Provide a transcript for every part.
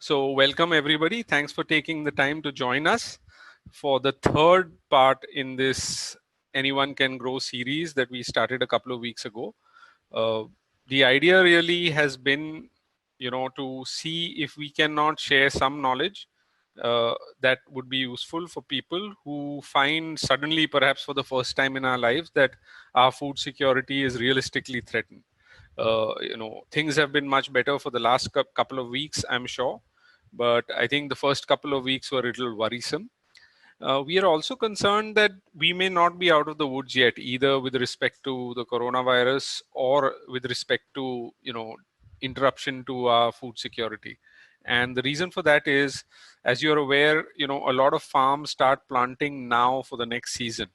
So welcome everybody. Thanks for taking the time to join us for the third part in this Anyone Can Grow series that we started a couple of weeks ago. Uh, the idea really has been, to see if we cannot share some knowledge that would be useful for people who find suddenly, perhaps for the first time in our lives, that our food security is realistically threatened. Things have been much better for the last couple of weeks, I'm sure, but I think the first couple of weeks were a little worrisome. We are also concerned that we may not be out of the woods yet, either with respect to the coronavirus or with respect to, interruption to our food security. And the reason for that is, as you're aware, a lot of farms start planting now for the next season.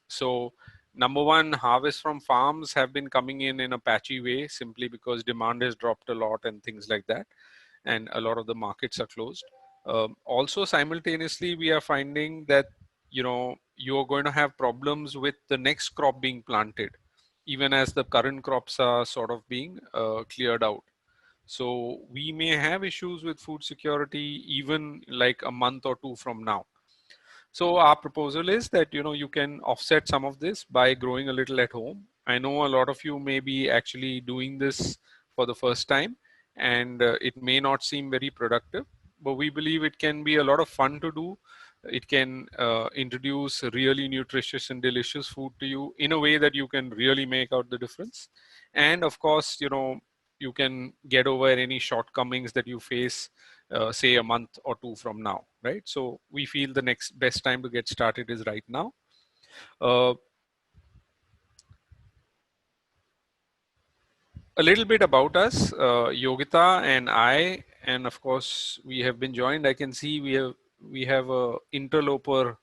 So number one, harvests from farms have been coming in a patchy way, simply because demand has dropped a lot and things like that, and a lot of the markets are closed. Also, simultaneously, we are finding that you're going to have problems with the next crop being planted, even as the current crops are sort of being cleared out. So we may have issues with food security even like a month or two from now. So our proposal is that you can offset some of this by growing a little at home. I know a lot of you may be actually doing this for the first time, and it may not seem very productive, but we believe it can be a lot of fun to do. It can introduce really nutritious and delicious food to you in a way that you can really make out the difference. And of course, you can get over any shortcomings that you face, say a month or two from now, right? So we feel the next best time to get started is right now. Uh, a little bit about us, Yogita and I, and of course we have been joined. I can see we have a interloper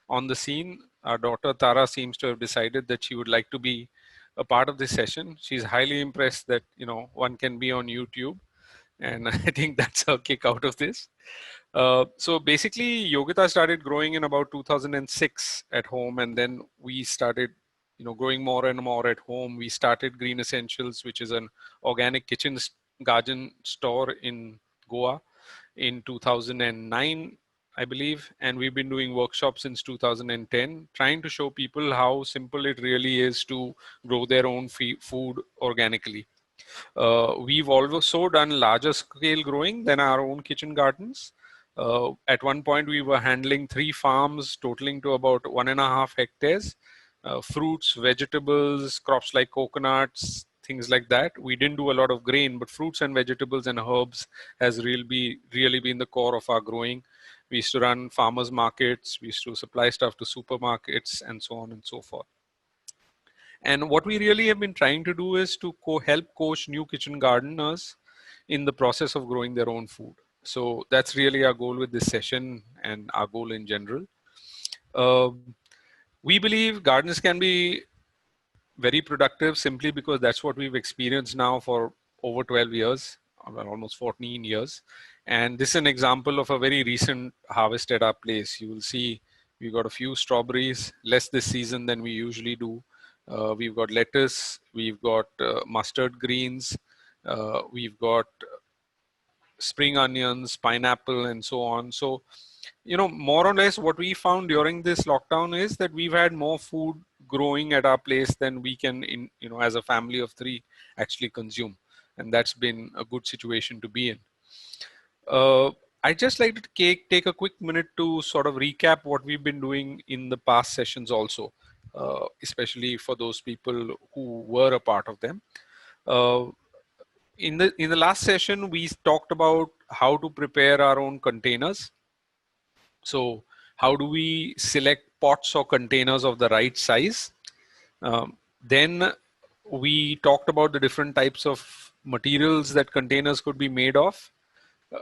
on the scene. Our daughter Tara seems to have decided that she would like to be a part of this session. She's highly impressed that one can be on YouTube, and I think that's her kick out of this. So basically, Yogita started growing in about 2006 at home, and then we started, growing more and more at home. We started Green Essentials, which is an organic kitchen garden store in Goa in 2009, I believe, and we've been doing workshops since 2010, trying to show people how simple it really is to grow their own food organically. We've also done larger scale growing than our own kitchen gardens. At one point, we were handling 3 farms totaling to about 1.5 hectares. Fruits, vegetables, crops like coconuts, things like that. We didn't do a lot of grain, but fruits and vegetables and herbs has really been the core of our growing. We used to run farmers markets, we used to supply stuff to supermarkets, and so on and so forth. And what we really have been trying to do is to help coach new kitchen gardeners in the process of growing their own food. So that's really our goal with this session and our goal in general. Um we believe gardens can be very productive simply because that's what we've experienced now for over 12 years, well, almost 14 years. And this is an example of a very recent harvest at our place. You will see we got a few strawberries, less this season than we usually do. We've got lettuce, we've got mustard greens, we've got spring onions, pineapple, and so on. So, more or less what we found during this lockdown is that we've had more food growing at our place than we can, as a family of 3, actually consume. And that's been a good situation to be in. Uh, I'd just like to take a quick minute to sort of recap what we've been doing in the past sessions also, especially for those people who were a part of them. Uh, in the last session, we talked about how to prepare our own containers. So how do we select pots or containers of the right size? Then we talked about the different types of materials that containers could be made of.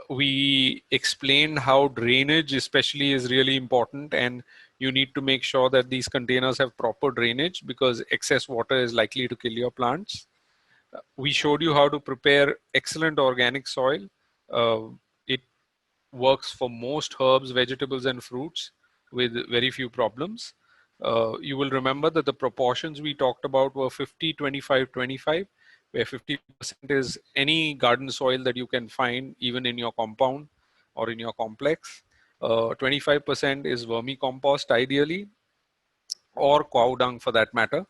We explained how drainage especially is really important, and you need to make sure that these containers have proper drainage because excess water is likely to kill your plants. We showed you how to prepare excellent organic soil. It works for most herbs, vegetables, and fruits with very few problems. You will remember that the proportions we talked about were 50, 25, 25, where 50% is any garden soil that you can find even in your compound. or in your complex. 25% is vermicompost ideally, or cow dung for that matter.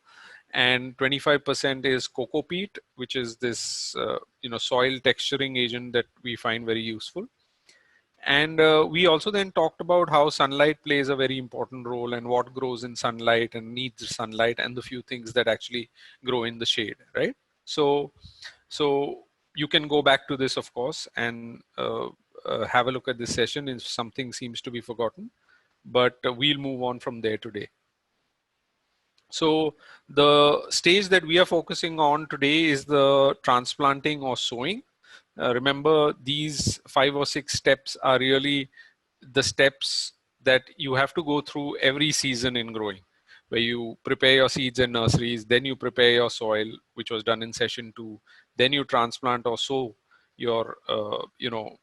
And 25% is coco peat, which is this soil texturing agent that we find very useful. And we also then talked about how sunlight plays a very important role, and what grows in sunlight and needs sunlight, and the few things that actually grow in the shade, right? So you can go back to this, of course, and have a look at this session if something seems to be forgotten. But we'll move on from there today. So the stage that we are focusing on today is the transplanting or sowing. Remember, these 5 or 6 steps are really the steps that you have to go through every season in growing, where you prepare your seeds in nurseries, then you prepare your soil, which was done in session 2, then you transplant or sow your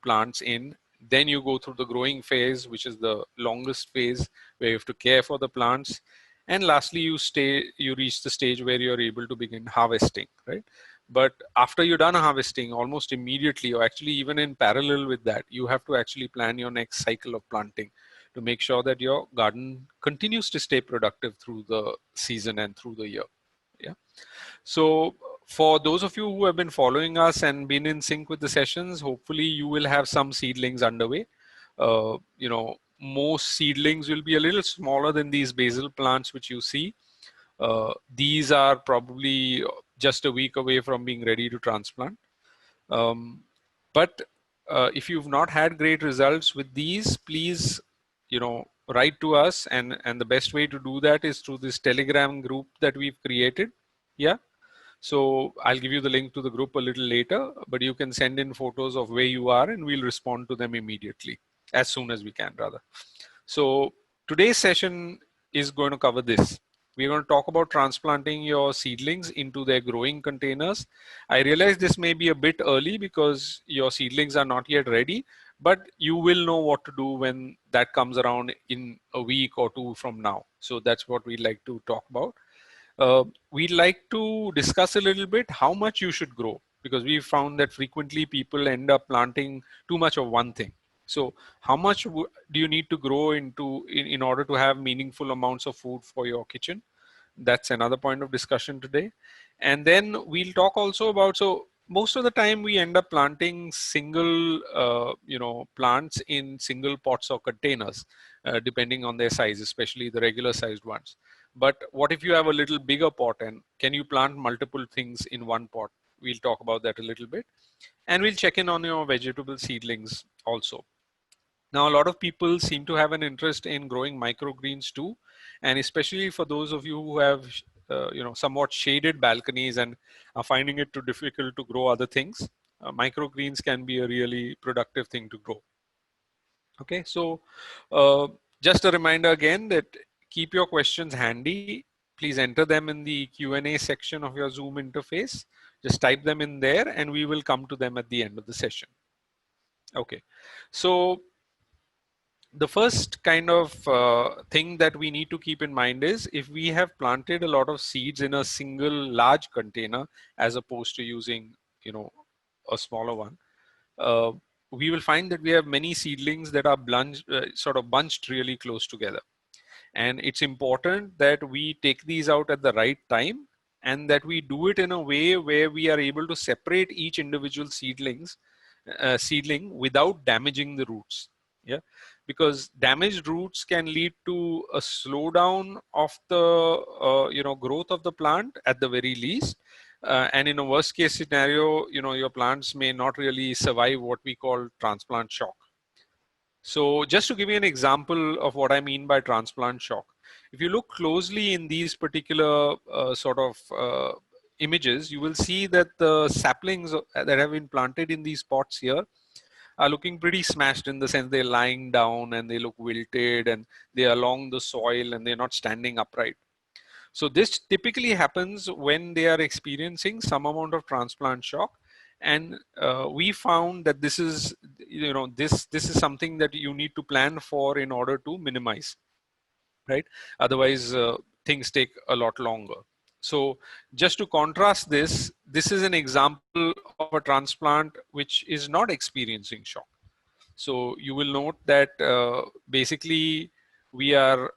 plants in, then you go through the growing phase, which is the longest phase, where you have to care for the plants, and lastly you reach the stage where you're able to begin harvesting, right? But after you're done harvesting, almost immediately, or actually even in parallel with that, you have to actually plan your next cycle of planting to make sure that your garden continues to stay productive through the season and through the year. Yeah. So for those of you who have been following us and been in sync with the sessions, hopefully you will have some seedlings underway. Most seedlings will be a little smaller than these basil plants which you see. These are probably just a week away from being ready to transplant. But if you've not had great results with these, please, write to us. And the best way to do that is through this Telegram group that we've created. Yeah. So I'll give you the link to the group a little later, but you can send in photos of where you are and we'll respond to them immediately, as soon as we can rather. So today's session is going to cover this. We're going to talk about transplanting your seedlings into their growing containers. I realize this may be a bit early because your seedlings are not yet ready, but you will know what to do when that comes around in a week or 2 from now. So that's what we'd like to talk about. We'd like to discuss a little bit how much you should grow, because we found that frequently people end up planting too much of one thing. So how much do you need to grow in order to have meaningful amounts of food for your kitchen? That's another point of discussion today. And then we'll talk also about, so most of the time we end up planting single plants in single pots or containers, depending on their size, especially the regular sized ones. But what if you have a little bigger pot, and can you plant multiple things in one pot? We'll talk about that a little bit. And we'll check in on your vegetable seedlings also. Now, a lot of people seem to have an interest in growing microgreens too. And especially for those of you who have, somewhat shaded balconies and are finding it too difficult to grow other things, microgreens can be a really productive thing to grow. Okay, so just a reminder again that keep your questions handy. Please enter them in the Q&A section of your Zoom interface. Just type them in there and we will come to them at the end of the session. Okay, so the first kind of thing that we need to keep in mind is, if we have planted a lot of seeds in a single large container as opposed to using a smaller one, we will find that we have many seedlings that are sort of bunched really close together. And it's important that we take these out at the right time, and that we do it in a way where we are able to separate each individual seedling without damaging the roots. Yeah, because damaged roots can lead to a slowdown of the growth of the plant at the very least. And in a worst case scenario, your plants may not really survive what we call transplant shock. So just to give you an example of what I mean by transplant shock, if you look closely in these particular images, you will see that the saplings that have been planted in these pots here are looking pretty smashed, in the sense they're lying down and they look wilted and they're along the soil and they're not standing upright. So this typically happens when they are experiencing some amount of transplant shock. And we found that this is something that you need to plan for in order to minimize, right? Otherwise things take a lot longer. So just to contrast this, this is an example of a transplant which is not experiencing shock. So you will note that basically we are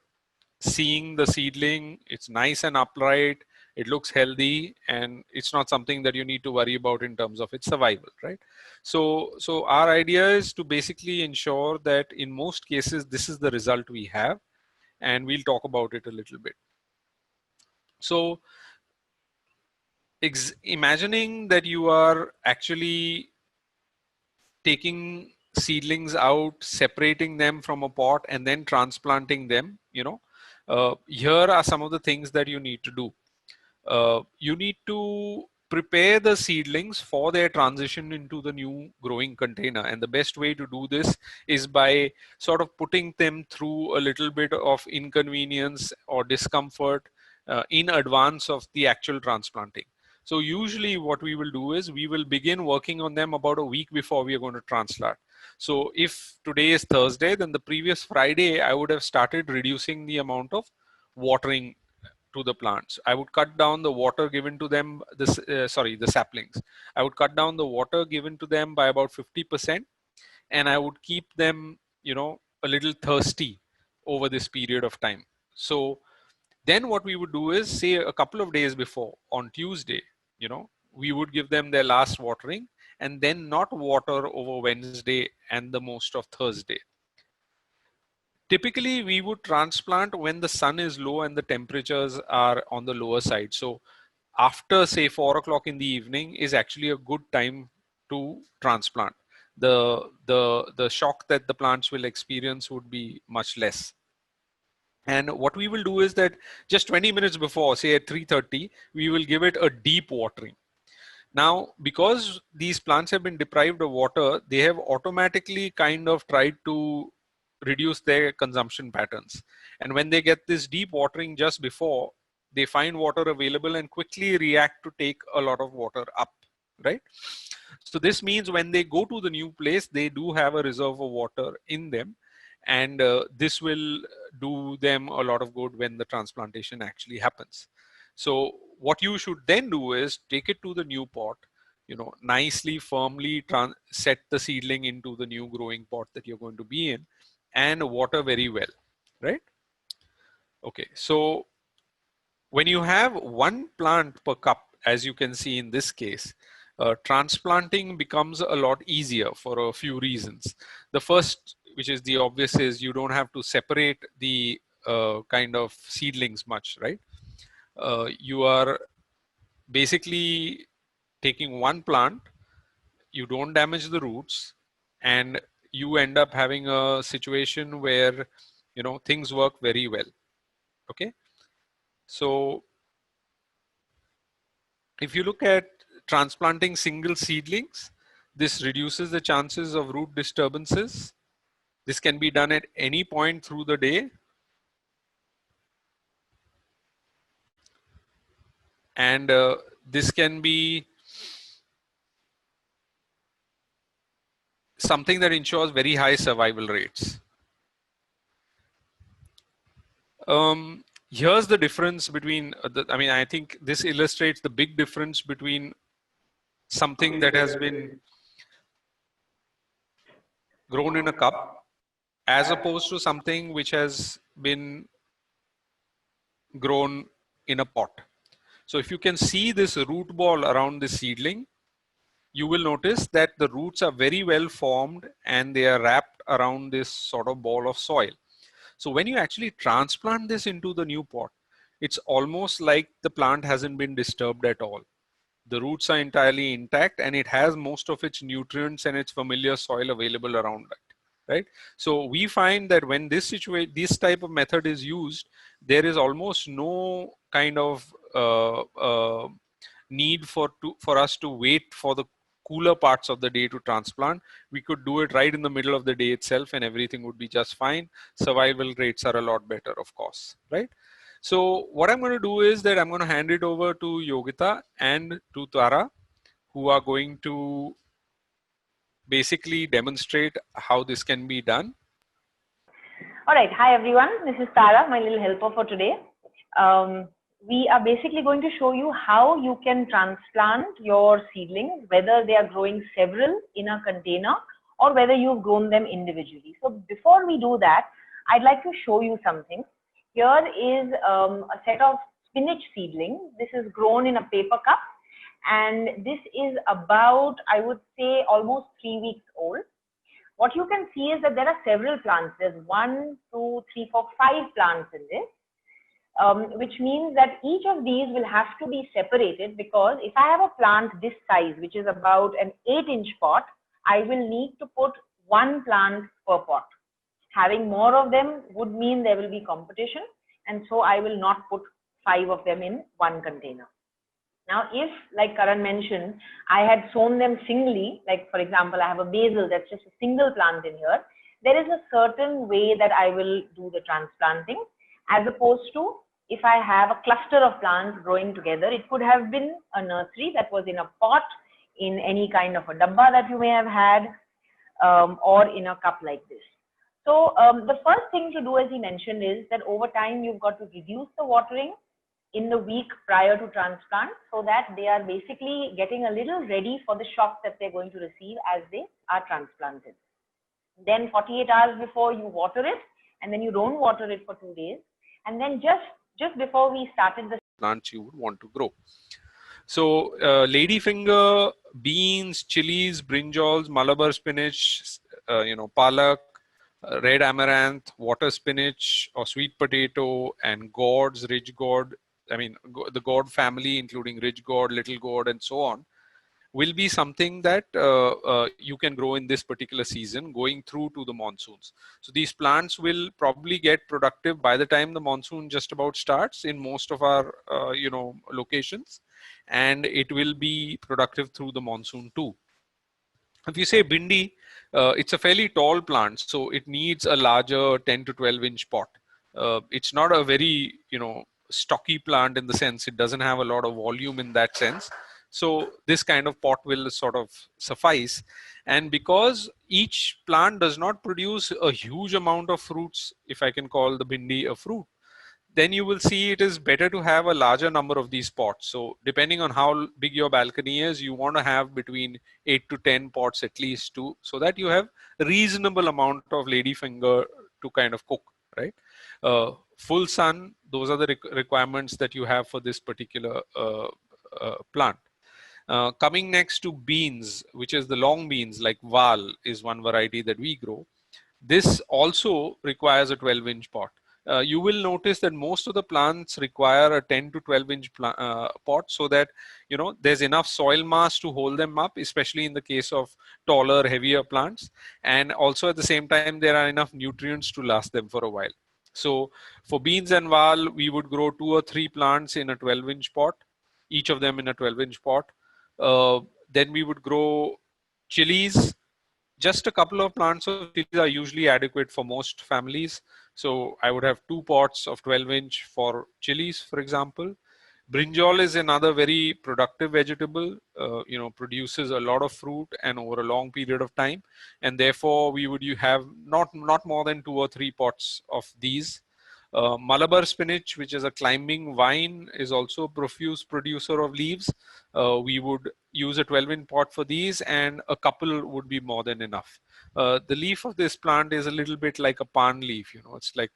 seeing the seedling, it's nice and upright, it looks healthy, and it's not something that you need to worry about in terms of its survival, right? So our idea is to basically ensure that in most cases, this is the result we have, and we'll talk about it a little bit. So imagining that you are actually taking seedlings out, separating them from a pot, and then transplanting them, here are some of the things that you need to do. You need to prepare the seedlings for their transition into the new growing container. And the best way to do this is by sort of putting them through a little bit of inconvenience or discomfort in advance of the actual transplanting. So usually what we will do is we will begin working on them about a week before we are going to transplant. So if today is Thursday, then the previous Friday, I would have started reducing the amount of watering to the plants. I would cut down the water given to them, the saplings. I would cut down the water given to them by about 50%, and I would keep them, a little thirsty over this period of time. So then what we would do is, say a couple of days before, on Tuesday, we would give them their last watering, and then not water over Wednesday and the most of Thursday. Typically, we would transplant when the sun is low and the temperatures are on the lower side. So after, say, 4 o'clock in the evening is actually a good time to transplant. The shock that the plants will experience would be much less. And what we will do is that just 20 minutes before, say at 3:30, we will give it a deep watering. Now, because these plants have been deprived of water, they have automatically kind of tried to reduce their consumption patterns. And when they get this deep watering just before, they find water available and quickly react to take a lot of water up, right? So this means when they go to the new place, they do have a reserve of water in them. And this will do them a lot of good when the transplantation actually happens. So what you should then do is take it to the new pot, nicely, firmly set the seedling into the new growing pot that you're going to be in, and water very well, right? Okay, so when you have one plant per cup, as you can see in this case, transplanting becomes a lot easier for a few reasons. The first, which is the obvious, is you don't have to separate the kind of seedlings much, right? You are basically taking one plant, you don't damage the roots, and you end up having a situation where things work very well. Okay, so if you look at transplanting single seedlings, this reduces the chances of root disturbances. This can be done at any point through the day, and this can be something that ensures very high survival rates. Here's the difference between, I think this illustrates the big difference between something that has been grown in a cup as opposed to something which has been grown in a pot. So if you can see this root ball around the seedling, you will notice that the roots are very well formed and they are wrapped around this sort of ball of soil. So when you actually transplant this into the new pot, it's almost like the plant hasn't been disturbed at all. The roots are entirely intact and it has most of its nutrients and its familiar soil available around it, right? So we find that when this type of method is used, there is almost no kind of need for us to wait for the cooler parts of the day to transplant. We could do it right in the middle of the day itself and everything would be just fine. Survival rates are a lot better, of course, right? So what I'm going to do is that I'm going to hand it over to Yogita and to Tara, who are going to basically demonstrate how this can be done. All right. Hi, everyone. This is Tara, my little helper for today. We are basically going to show you how you can transplant your seedlings, whether they are growing several in a container or whether you've grown them individually. So before we do that, I'd like to show you something. Here is a set of spinach seedlings. This is grown in a paper cup, and this is about, I would say, almost 3 weeks old. What you can see is that there are several plants. There's 1, 2, 3, 4, 5 plants in this. Which means that each of these will have to be separated, because if I have a plant this size, which is about an 8-inch pot, I will need to put 1 plant per pot. Having more of them would mean there will be competition, and so I will not put 5 of them in one container. Now, if, like Karan mentioned, I had sown them singly, like for example, I have a basil that's just a single plant in here, there is a certain way that I will do the transplanting, as opposed to if I have a cluster of plants growing together. It could have been a nursery that was in a pot, in any kind of a dabba that you may have had, or in a cup like this. So the first thing to do, as he mentioned, is that over time you've got to reduce the watering in the week prior to transplant, so that they are basically getting a little ready for the shock that they're going to receive as they are transplanted. Then 48 hours before, you water it, and then you don't water it for 2 days. And then just before we started the plants you would want to grow. So ladyfinger, beans, chilies, brinjals, Malabar spinach, palak, red amaranth, water spinach or sweet potato, and gourds, ridge gourd, I mean the gourd family including ridge gourd, little gourd, and so on, will be something that you can grow in this particular season going through to the monsoons. So these plants will probably get productive by the time the monsoon just about starts in most of our locations, and it will be productive through the monsoon too. If you say bindi, it's a fairly tall plant, so it needs a larger 10 to 12-inch pot. It's not a very stocky plant in the sense it doesn't have a lot of volume in that sense. So this kind of pot will sort of suffice. And because each plant does not produce a huge amount of fruits, if I can call the bindi a fruit, then you will see it is better to have a larger number of these pots. So depending on how big your balcony is, you want to have between 8 to 10 pots at least too, so that you have a reasonable amount of ladyfinger to kind of cook, right? Full sun, those are the requirements that you have for this particular plant. Coming next to beans, which is the long beans, like Val is one variety that we grow. This also requires a 12-inch pot. You will notice that most of the plants require a 10 to 12-inch pot, so that there's enough soil mass to hold them up, especially in the case of taller, heavier plants. And also at the same time, there are enough nutrients to last them for a while. So for beans and Val, we would grow 2 or 3 plants in a 12-inch pot, each of them in a 12-inch pot. Then we would grow chilies. Just a couple of plants of chilies are usually adequate for most families. So I would have 2 pots of 12-inch for chilies, for example. Brinjal is another very productive vegetable, produces a lot of fruit and over a long period of time. And therefore we would have not more than 2 or 3 pots of these. Malabar spinach, which is a climbing vine, is also a profuse producer of leaves. We would use a 12-inch pot for these, and a couple would be more than enough. The leaf of this plant is a little bit like a palm leaf. It's like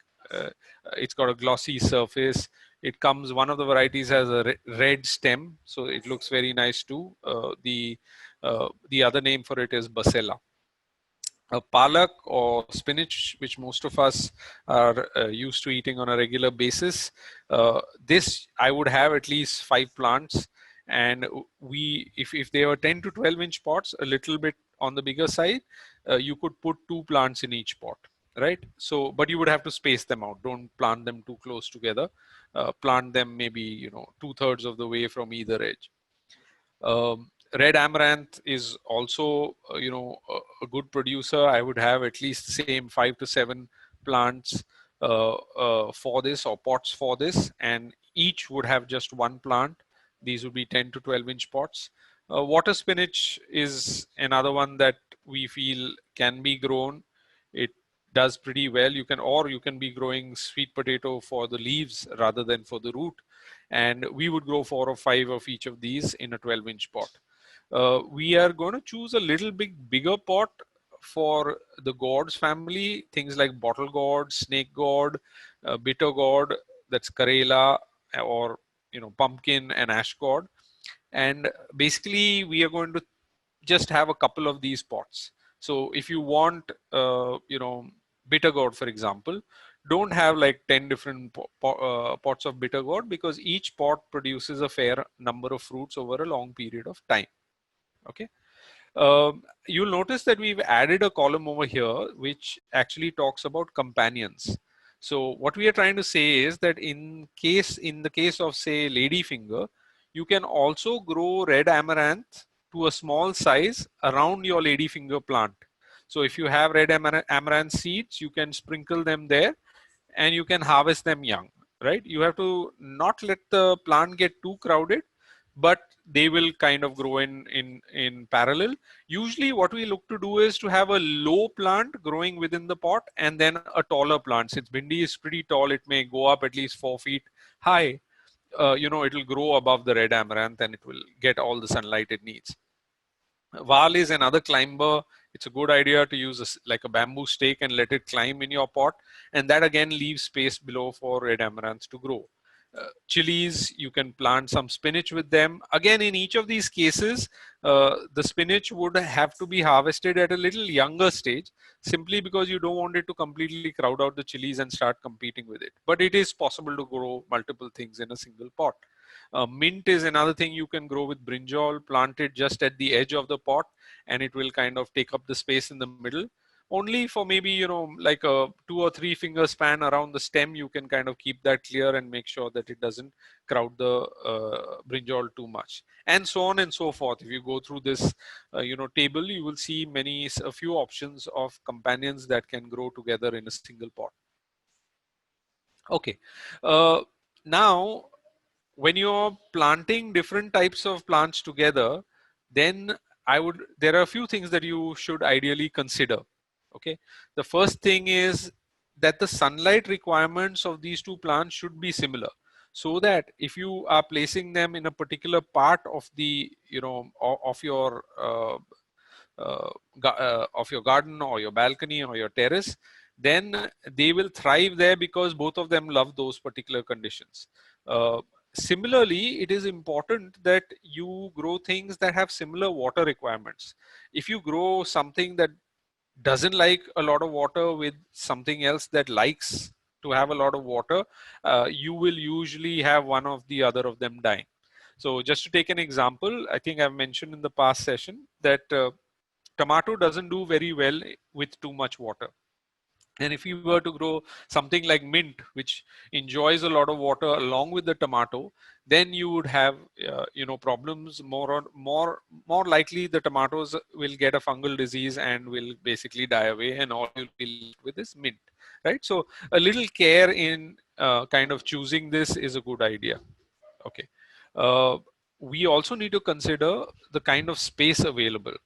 it's got a glossy surface. It comes, one of the varieties has a red stem, so it looks very nice too. The other name for it is basella. Palak or spinach, which most of us are used to eating on a regular basis. This I would have at least 5 plants, and if they were 10 to 12-inch pots, a little bit on the bigger side, you could put 2 plants in each pot, right? So, but you would have to space them out. Don't plant them too close together. Plant them maybe 2/3 of the way from either edge. Red amaranth is also, a good producer. I would have at least the same 5 to 7 plants for this, or pots for this, and each would have just 1 plant. These would be 10 to 12-inch pots. Water spinach is another one that we feel can be grown. It does pretty well. You can be growing sweet potato for the leaves rather than for the root. And we would grow 4 or 5 of each of these in a 12-inch pot. We are going to choose a little bit bigger pot for the gourds family, things like bottle gourd, snake gourd, bitter gourd, that's Karela, or pumpkin and ash gourd. And basically we are going to just have a couple of these pots. So if you want bitter gourd, for example, don't have like 10 different pots of bitter gourd, because each pot produces a fair number of fruits over a long period of time. Okay. You'll notice that we've added a column over here which actually talks about companions. So what we are trying to say is that in the case of, say, ladyfinger, you can also grow red amaranth to a small size around your ladyfinger plant. So if you have red amaranth seeds, you can sprinkle them there and you can harvest them young, right? You have to not let the plant get too crowded, but they will kind of grow in parallel. Usually what we look to do is to have a low plant growing within the pot and then a taller plant. Since bhindi is pretty tall, it may go up at least 4 feet high. It'll grow above the red amaranth and it will get all the sunlight it needs. Val is another climber. It's a good idea to use like a bamboo stake and let it climb in your pot. And that again leaves space below for red amaranths to grow. Chilies, you can plant some spinach with them. Again, in each of these cases, the spinach would have to be harvested at a little younger stage, simply because you don't want it to completely crowd out the chilies and start competing with it. But it is possible to grow multiple things in a single pot. Mint is another thing you can grow with brinjal, planted just at the edge of the pot, and it will kind of take up the space in the middle. Only for maybe, like a 2 or 3 finger span around the stem, you can kind of keep that clear and make sure that it doesn't crowd the brinjal too much, and so on and so forth. If you go through this, table, you will see a few options of companions that can grow together in a single pot. Okay. Now, when you're planting different types of plants together, then there are a few things that you should ideally consider. Okay. The first thing is that the sunlight requirements of these two plants should be similar, so that if you are placing them in a particular part of the, of your garden or your balcony or your terrace, then they will thrive there because both of them love those particular conditions. Similarly, it is important that you grow things that have similar water requirements. If you grow something that doesn't like a lot of water with something else that likes to have a lot of water, you will usually have one of the other of them dying. So just to take an example, I think I've mentioned in the past session that tomato doesn't do very well with too much water. And if you were to grow something like mint, which enjoys a lot of water along with the tomato, then you would have, problems. More likely, the tomatoes will get a fungal disease and will basically die away, and all you'll be left with is mint, right? So a little care in kind of choosing this is a good idea. Okay. We also need to consider the kind of space available,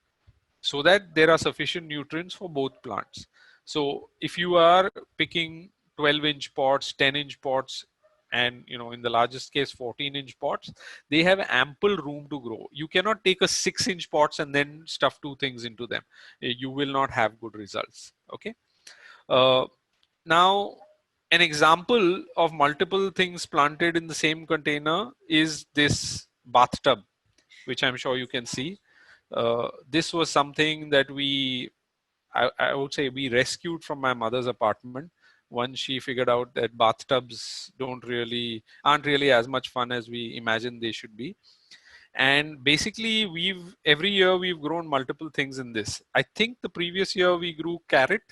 so that there are sufficient nutrients for both plants. So if you are picking 12-inch pots, 10-inch pots, and in the largest case 14-inch pots, they have ample room to grow. You cannot take a 6-inch pots and then stuff two things into them. You will not have good results. Okay. Now, an example of multiple things planted in the same container is this bathtub, which I'm sure you can see. This was something that I would say we rescued from my mother's apartment once she figured out that bathtubs aren't really as much fun as we imagined they should be. And basically every year we've grown multiple things in this. I think the previous year we grew carrot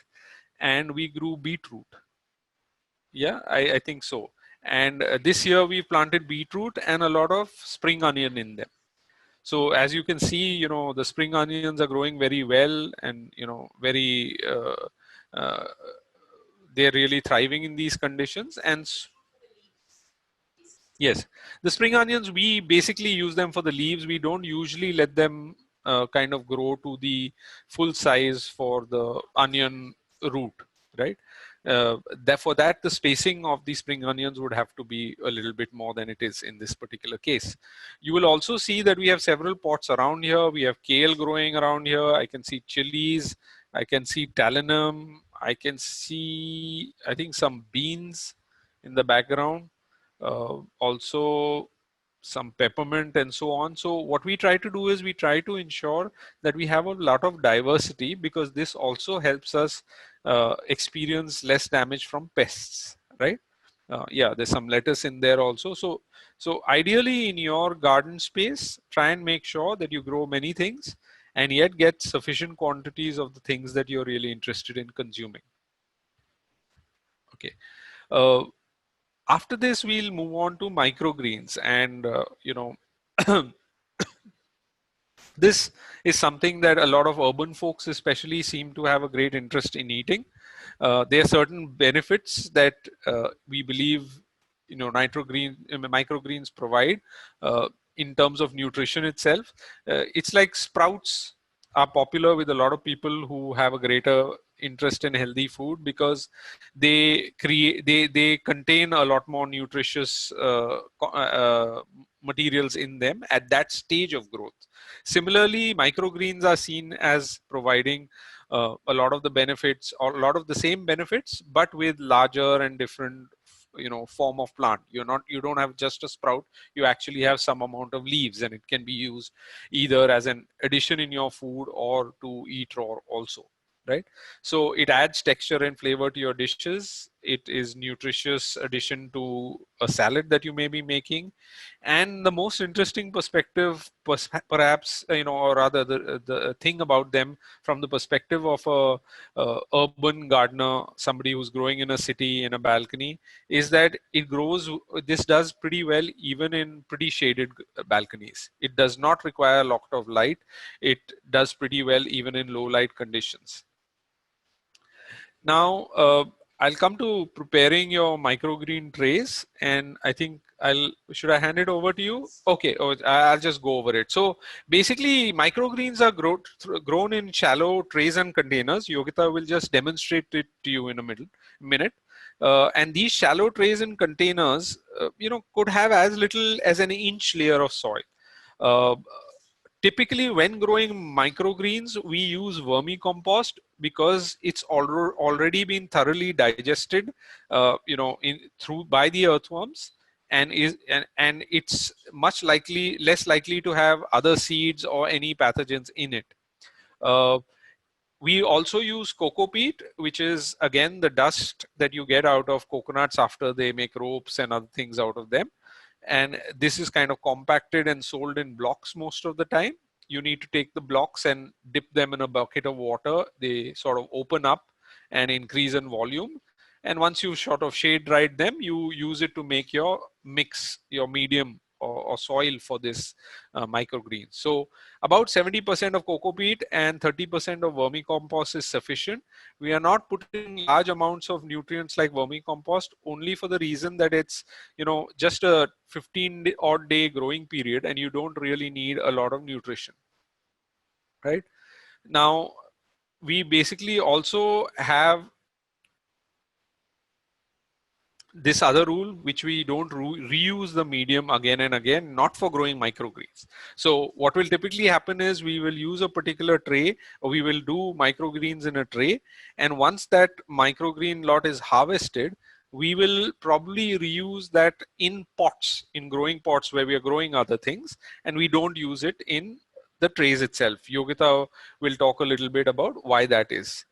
and we grew beetroot. Yeah, I think so. And this year we planted beetroot and a lot of spring onion in them. So as you can see, the spring onions are growing very well, and they're really thriving in these conditions. And yes, the spring onions, we basically use them for the leaves. We don't usually let them kind of grow to the full size for the onion root, right? For that, the spacing of the spring onions would have to be a little bit more than it is in this particular case. You will also see that we have several pots around here. We have kale growing around here. I can see chilies I can see talinum. I can see, I think, some beans in the background. Also some peppermint and so on. So what we try to do is we try to ensure that we have a lot of diversity, because this also helps us experience less damage from pests, right? Yeah, there's some lettuce in there also. So ideally in your garden space, try and make sure that you grow many things and yet get sufficient quantities of the things that you're really interested in consuming. Okay. Uh, After this, we'll move on to microgreens, and this is something that a lot of urban folks especially seem to have a great interest in eating. There are certain benefits that we believe microgreens provide in terms of nutrition itself. It's like sprouts are popular with a lot of people who have a greater interest in healthy food, because they contain a lot more nutritious materials in them at that stage of growth. Similarly, microgreens are seen as providing a lot of the benefits, or a lot of the same benefits, but with larger and different form of plant. You don't have just a sprout, you actually have some amount of leaves, and it can be used either as an addition in your food or to eat raw also, right? So it adds texture and flavor to your dishes. It is nutritious addition to a salad that you may be making. And the most interesting perspective, perhaps, or rather the thing about them from the perspective of a urban gardener, somebody who's growing in a city in a balcony, is that this does pretty well even in pretty shaded balconies. It does not require a lot of light. It does pretty well even in low light conditions. Now, I'll come to preparing your microgreen trays, and I think should I hand it over to you? Okay, I'll just go over it. So basically, microgreens are grown in shallow trays and containers. Yogita will just demonstrate it to you in a minute. And these shallow trays and containers, could have as little as an inch layer of soil. Uh, Typically, when growing microgreens, we use vermicompost because it's already been thoroughly digested, through by the earthworms, and it's less likely to have other seeds or any pathogens in it. We also use coco peat, which is again the dust that you get out of coconuts after they make ropes and other things out of them. And this is kind of compacted and sold in blocks most of the time. You need to take the blocks and dip them in a bucket of water. They sort of open up and increase in volume. And once you've sort of shade dried them, you use it to make your mix, your medium or soil for this microgreens. So about 70% of coco peat and 30% of vermicompost is sufficient. We are not putting large amounts of nutrients like vermicompost, only for the reason that it's just a 15 odd day growing period, and you don't really need a lot of nutrition, right? Now, we basically also have this other rule, which we don't reuse the medium again and again, not for growing microgreens. So what will typically happen is we will use a particular tray, or we will do microgreens in a tray, and once that microgreen lot is harvested, we will probably reuse that in pots, in growing pots where we are growing other things, and we don't use it in the trays itself. Yogita will talk a little bit about why that is.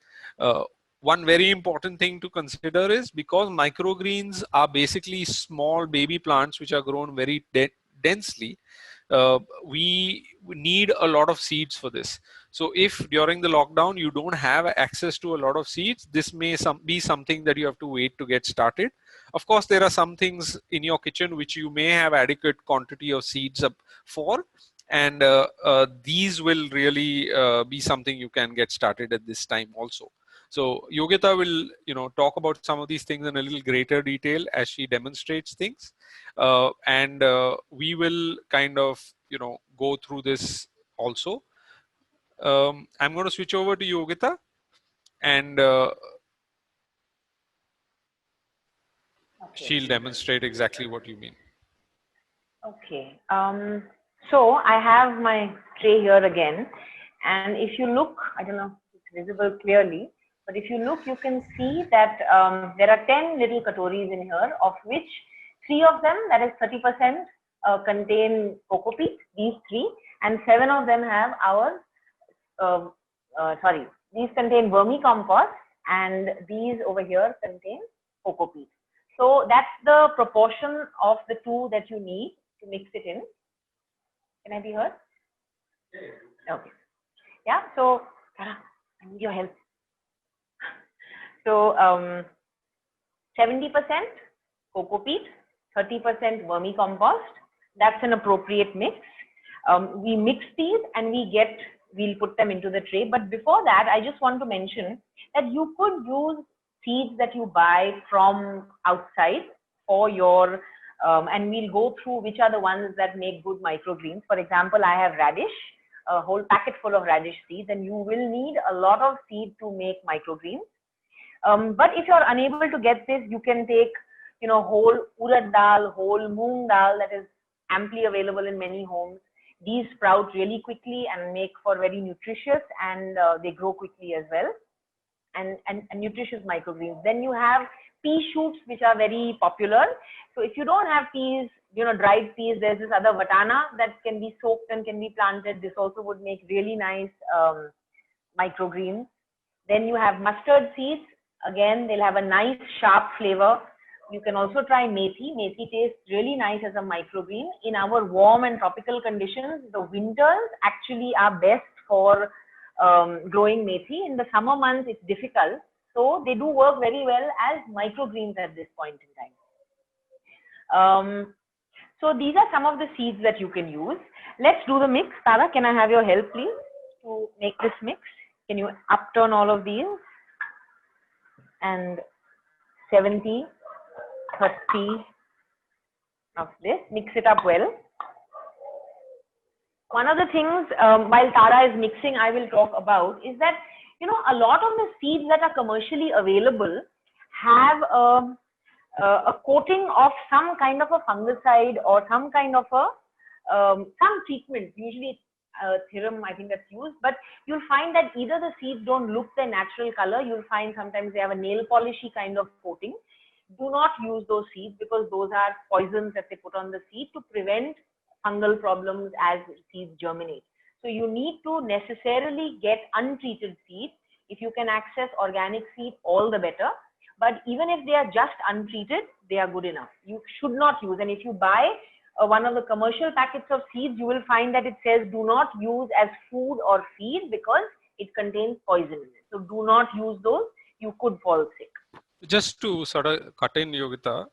One very important thing to consider is, because microgreens are basically small baby plants which are grown very densely, we need a lot of seeds for this. So if during the lockdown you don't have access to a lot of seeds, this may be something that you have to wait to get started. Of course, there are some things in your kitchen which you may have adequate quantity of seeds for, and these will really be something you can get started at this time also. So Yogita will, talk about some of these things in a little greater detail as she demonstrates things, and we will kind of, go through this also. I'm going to switch over to Yogita, and she'll demonstrate exactly what you mean. Okay. So I have my tray here again, and if you look, I don't know if it's visible clearly. But if you look, you can see that there are 10 little katoris in here, of which 3 of them, that is 30%, contain coco peat, these 3, and 7 of them have our, these contain vermicompost, and these over here contain coco peat. So that's the proportion of the 2 that you need to mix it in. Can I be heard? Okay. Yeah, so Tara, I need your help. So 70% coco peat, 30% vermicompost. That's an appropriate mix. We mix these and we'll put them into the tray. But before that, I just want to mention that you could use seeds that you buy from outside for your, and we'll go through which are the ones that make good microgreens. For example, I have radish, a whole packet full of radish seeds, and you will need a lot of seed to make microgreens. But if you're unable to get this, you can take, whole urad dal, whole moong dal, that is amply available in many homes. These sprout really quickly and make for very nutritious, and they grow quickly as well, and nutritious microgreens. Then you have pea shoots, which are very popular. So if you don't have peas, dried peas, there's this other vatana that can be soaked and can be planted. This also would make really nice microgreens. Then you have mustard seeds. Again, they'll have a nice sharp flavor. You can also try methi. Methi tastes really nice as a microgreen. In our warm and tropical conditions, the winters actually are best for growing methi. In the summer months, it's difficult. So they do work very well as microgreens at this point in time. So these are some of the seeds that you can use. Let's do the mix. Tara, can I have your help, please, to make this mix? Can you upturn all of these? And 70, 30 of this. Mix it up well. One of the things, while Tara is mixing, I will talk about is that, a lot of the seeds that are commercially available have a coating of some kind of a fungicide or some kind of a, some treatment. Usually Thiram, I think that's used, but you'll find that either the seeds don't look their natural color. You'll find sometimes they have a nail polishy kind of coating. Do not use those seeds, because those are poisons that they put on the seed to prevent fungal problems as seeds germinate. So you need to necessarily get untreated seeds. If you can access organic seed, all the better. But even if they are just untreated, they are good enough. You should not use. And if you buy one of the commercial packets of seeds, you will find that it says do not use as food or feed because it contains poison in it. So do not use those. You could fall sick. Just to sort of cut in, Yogita,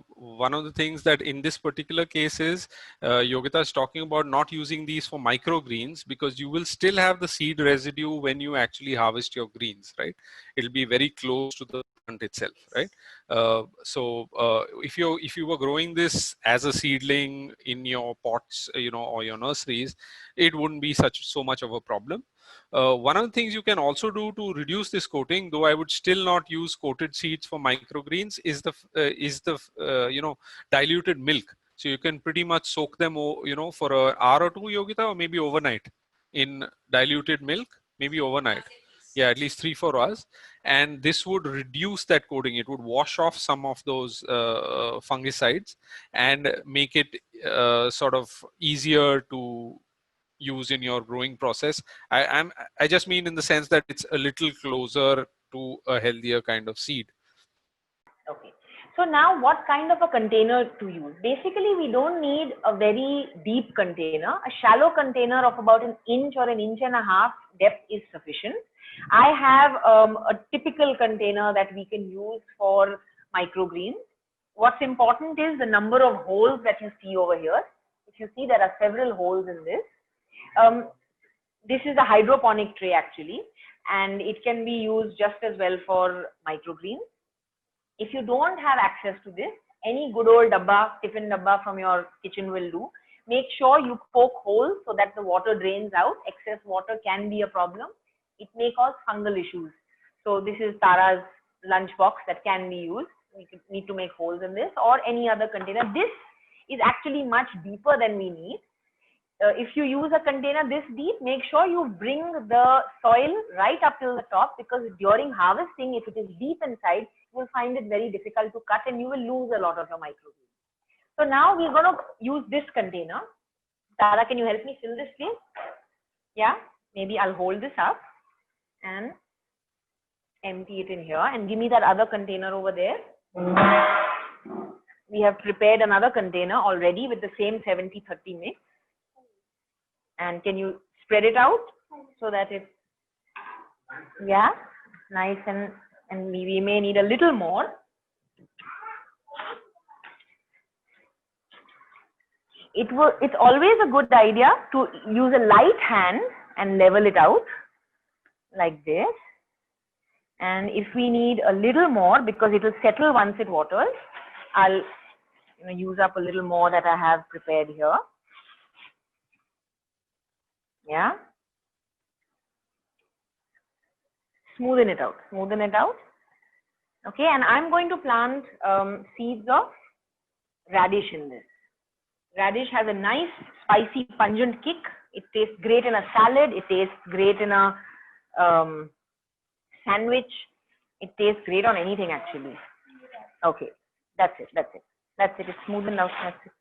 one of the things that in this particular case is Yogita is talking about not using these for microgreens, because you will still have the seed residue when you actually harvest your greens, right? It'll be very close to the plant itself, right? So if you were growing this as a seedling in your pots, or your nurseries, it wouldn't be so much of a problem. One of the things you can also do to reduce this coating, though I would still not use coated seeds for microgreens, is the diluted milk. So you can pretty much soak them, for an hour or two, Yogita, or maybe overnight in diluted milk, maybe overnight. Yeah, at least 3-4 hours. And this would reduce that coating. It would wash off some of those fungicides and make it sort of easier to use in your growing process. I just mean in the sense that it's a little closer to a healthier kind of seed. Okay. So now what kind of a container to use? Basically, we don't need a very deep container. A shallow container of about 1 inch or 1.5 inches depth is sufficient. I have a typical container that we can use for microgreens. What's important is the number of holes that you see over here. If you see, there are several holes in this. This is a hydroponic tray actually, and it can be used just as well for microgreens. If you don't have access to this, any good old dabba, tiffin dabba from your kitchen will do. Make sure you poke holes so that the water drains out. Excess water can be a problem. It may cause fungal issues. So this is Tara's lunch box that can be used. We need to make holes in this or any other container. This is actually much deeper than we need. if you use a container this deep, make sure you bring the soil right up till the top, because during harvesting, if it is deep inside, you will find it very difficult to cut and you will lose a lot of your microgreens. So now we're going to use this container. Tara, can you help me fill this, please? Yeah, maybe I'll hold this up and empty it in here, and give me that other container over there. We have prepared another container already with the same 70-30 mix. And can you spread it out so that it's, yeah, nice, and we may need a little more. It's always a good idea to use a light hand and level it out like this. And if we need a little more, because it will settle once it waters, I'll use up a little more that I have prepared here. Yeah. Smoothen it out. Smoothen it out. Okay. And I'm going to plant seeds of radish in this. Radish has a nice, spicy, pungent kick. It tastes great in a salad. It tastes great in a sandwich. It tastes great on anything, actually. Okay. That's it. That's it. That's it. It's smoothened out. That's it.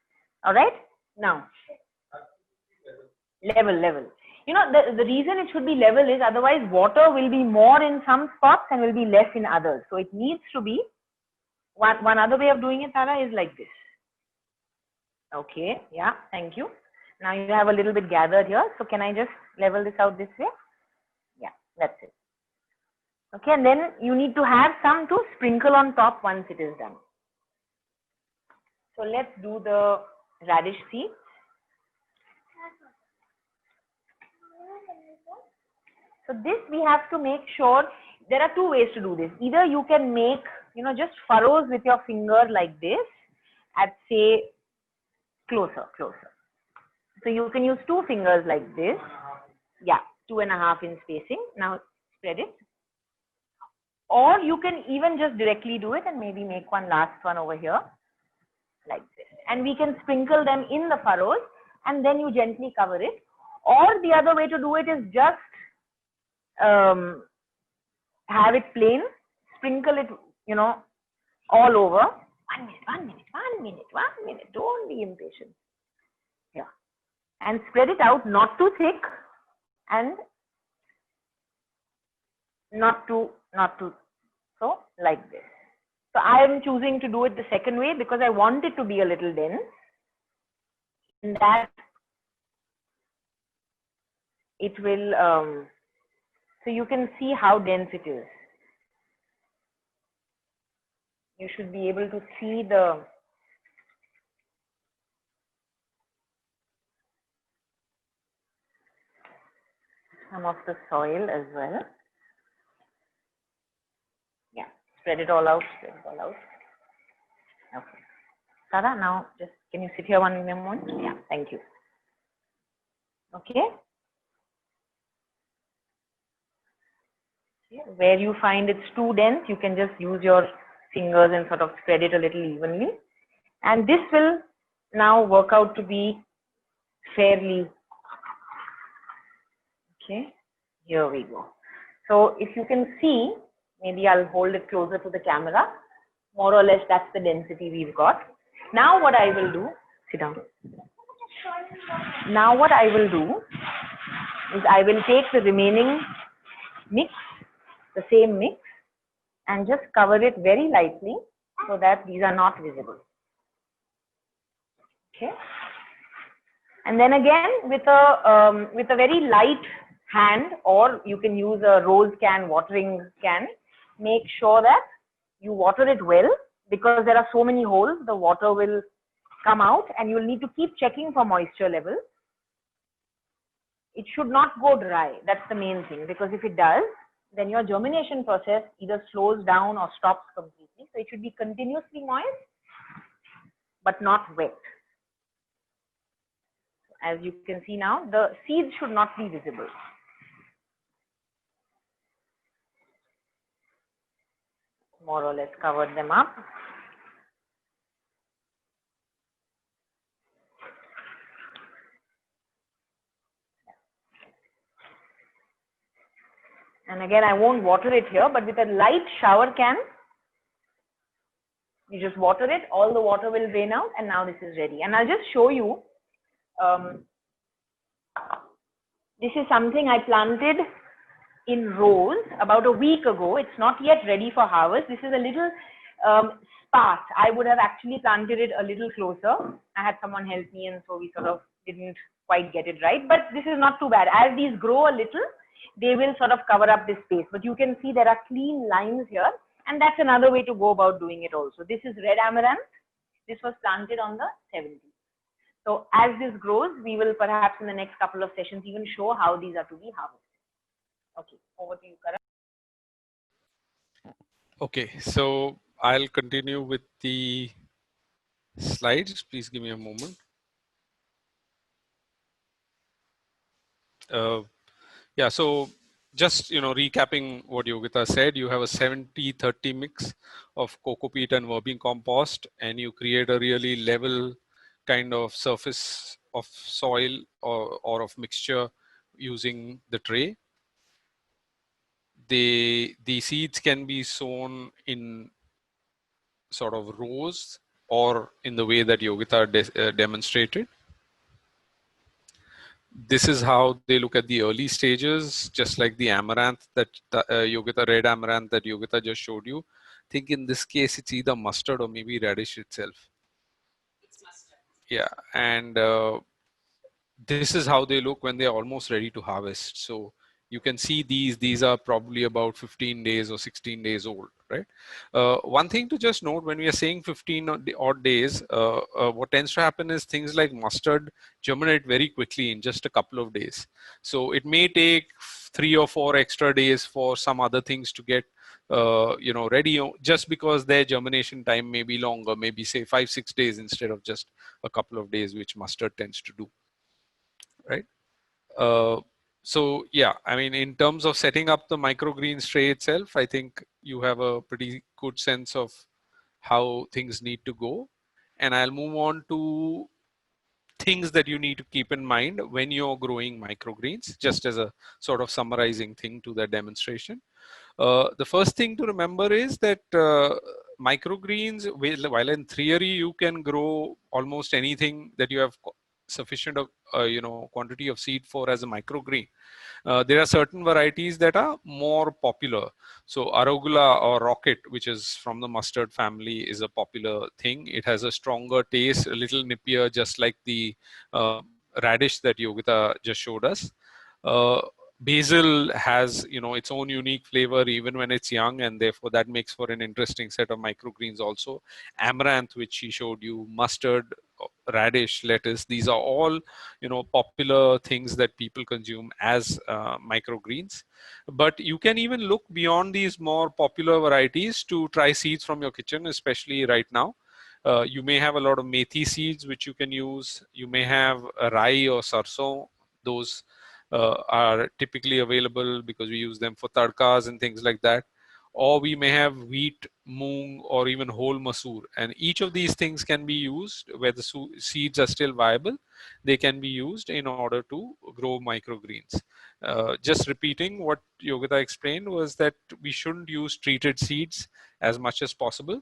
All right. Now, level. You know, the reason it should be level is otherwise water will be more in some spots and will be less in others. So it needs to be, one other way of doing it, Tara, is like this. Okay, yeah, thank you. Now you have a little bit gathered here. So can I just level this out this way? Yeah, that's it. Okay, and then you need to have some to sprinkle on top once it is done. So let's do the radish seeds. So this we have to make sure, there are two ways to do this. Either you can make, just furrows with your finger like this at, say, closer. So you can use two fingers like this. Yeah, 2.5 inch spacing. Now spread it. Or you can even just directly do it and maybe make one last one over here like this. And we can sprinkle them in the furrows and then you gently cover it. Or the other way to do it is just have it plain, sprinkle it, all over. 1 minute. Don't be impatient. Yeah. And spread it out, not too thick and not too, so like this. So I am choosing to do it the second way because I want it to be a little dense. And that it will, so you can see how dense it is. You should be able to see some of the soil as well. Yeah, spread it all out, Okay. Tara, now just, can you sit here one moment? Yeah, thank you. Okay. Where you find it's too dense, you can just use your fingers and sort of spread it a little evenly. And this will now work out to be fairly, okay, here we go. So if you can see, maybe I'll hold it closer to the camera. More or less, that's the density we've got. Now what I will do, sit down. Now what I will do is I will take the remaining mix, the same mix, and just cover it very lightly so that these are not visible. Okay. And then again with a very light hand, or you can use a rose can, watering can, make sure that you water it well, because there are so many holes, the water will come out and you'll need to keep checking for moisture level. It should not go dry. That's the main thing, because if it does, then your germination process either slows down or stops completely. So it should be continuously moist, but not wet. As you can see now, the seeds should not be visible. More or less covered them up. Again, I won't water it here, but with a light shower can, you just water it, all the water will drain out, and now this is ready. And I'll just show you, this is something I planted in rows about a week ago. It's not yet ready for harvest. This is a little sparse. I would have actually planted it a little closer. I had someone help me, and so we sort of didn't quite get it right. But this is not too bad. As these grow a little, they will sort of cover up this space. But you can see there are clean lines here. And that's another way to go about doing it also. This is red amaranth. This was planted on the 70s. So as this grows, we will perhaps in the next couple of sessions even show how these are to be harvested. Okay, over to you, Karan. Okay, so I'll continue with the slides. Please give me a moment. Yeah, so just recapping what Yogita said, you have a 70-30 mix of coco peat and worming compost, and you create a really level kind of surface of soil or of mixture using the tray. The seeds can be sown in sort of rows or in the way that Yogita demonstrated. This is how they look at the early stages, just like the amaranth that Yogita, red amaranth that Yogita just showed you. I think in this case, it's either mustard or maybe radish itself. It's mustard. Yeah, and this is how they look when they're almost ready to harvest. So you can see these are probably about 15 days or 16 days old, right? One thing to just note when we are saying 15 odd days, what tends to happen is things like mustard germinate very quickly in just a couple of days. So it may take 3 or 4 extra days for some other things to get ready, just because their germination time may be longer, maybe say 5-6 days instead of just a couple of days, which mustard tends to do, right? So yeah, I mean, in terms of setting up the microgreens tray itself, I think you have a pretty good sense of how things need to go. And I'll move on to things that you need to keep in mind when you're growing microgreens, just as a sort of summarizing thing to that demonstration. The first thing to remember is that microgreens, while in theory you can grow almost anything that you have sufficient of quantity of seed for as a microgreen, there are certain varieties that are more popular. So arugula or rocket, which is from the mustard family, is a popular thing. It has a stronger taste, a little nippier, just like the radish that Yogita just showed us. Basil has its own unique flavor even when it's young, and therefore that makes for an interesting set of microgreens also. Amaranth, which she showed you, mustard, radish, lettuce, these are all popular things that people consume as microgreens. But you can even look beyond these more popular varieties to try seeds from your kitchen, especially right now. You may have a lot of methi seeds which you can use. You may have rai or sarson. Those are typically available because we use them for tadkas and things like that. Or we may have wheat, moong, or even whole masoor. And each of these things can be used where the seeds are still viable. They can be used in order to grow microgreens. Just repeating what Yogita explained was that we shouldn't use treated seeds as much as possible,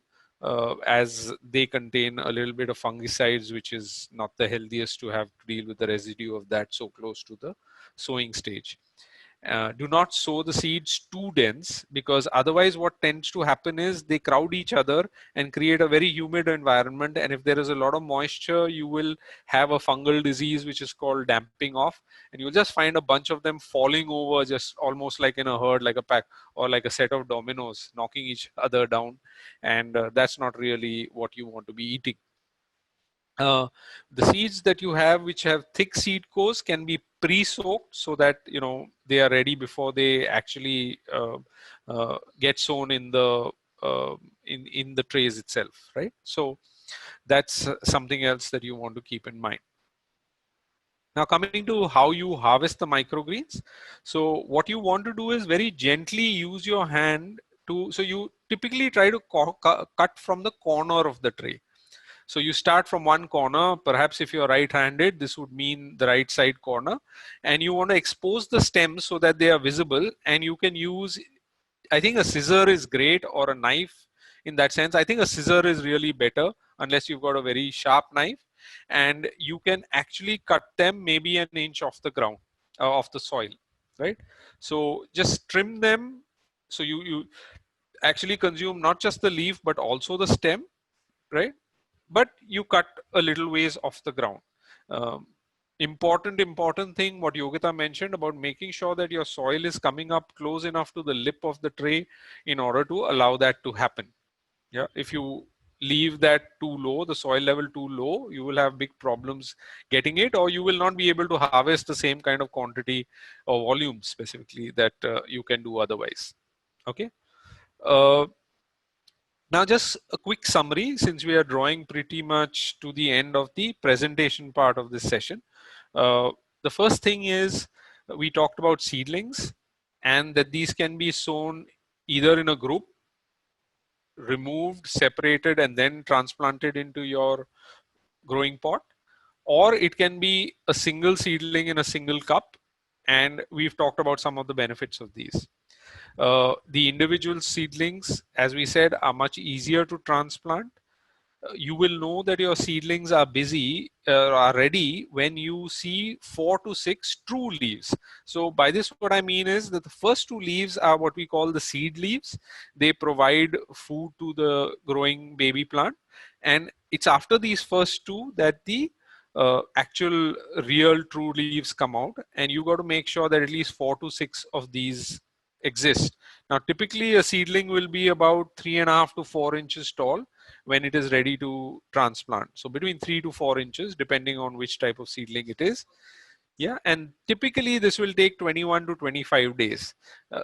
as they contain a little bit of fungicides, which is not the healthiest to have to deal with the residue of that so close to the sowing stage. Do not sow the seeds too dense, because otherwise what tends to happen is they crowd each other and create a very humid environment. And if there is a lot of moisture, you will have a fungal disease which is called damping off, and you'll just find a bunch of them falling over just almost like in a herd, like a pack or like a set of dominoes, knocking each other down. And that's not really what you want to be eating. The seeds that you have which have thick seed cores can be pre-soaked so that they are ready before they actually get sown in the in the trays itself, right? So that's something else that you want to keep in mind. Now coming to how you harvest the microgreens. So what you want to do is very gently use your hand to, so you typically try to cut from the corner of the tray. So you start from one corner, perhaps if you're right-handed, this would mean the right side corner, and you want to expose the stems so that they are visible, and you can use, I think a scissor is great, or a knife in that sense. I think a scissor is really better unless you've got a very sharp knife, and you can actually cut them maybe an inch off the ground, off the soil, right? So just trim them. So you actually consume not just the leaf, but also the stem, right? But you cut a little ways off the ground. Important thing what Yogita mentioned about making sure that your soil is coming up close enough to the lip of the tray in order to allow that to happen. Yeah, if you leave that too low, the soil level too low, you will have big problems getting it, or you will not be able to harvest the same kind of quantity or volume specifically that you can do otherwise. Okay. Now, just a quick summary, since we are drawing pretty much to the end of the presentation part of this session. The first thing is we talked about seedlings, and that these can be sown either in a group, removed, separated, and then transplanted into your growing pot, or it can be a single seedling in a single cup. And we've talked about some of the benefits of these. The individual seedlings, as we said, are much easier to transplant. You will know that your seedlings are are ready when you see 4 to 6 true leaves. So by this, what I mean is that the first 2 leaves are what we call the seed leaves. They provide food to the growing baby plant. And it's after these first 2 that the actual real true leaves come out. And you got to make sure that at least 4 to 6 of these exist. Now, typically a seedling will be about 3.5 to 4 inches tall when it is ready to transplant. So between 3 to 4 inches, depending on which type of seedling it is. Yeah, and typically this will take 21 to 25 days.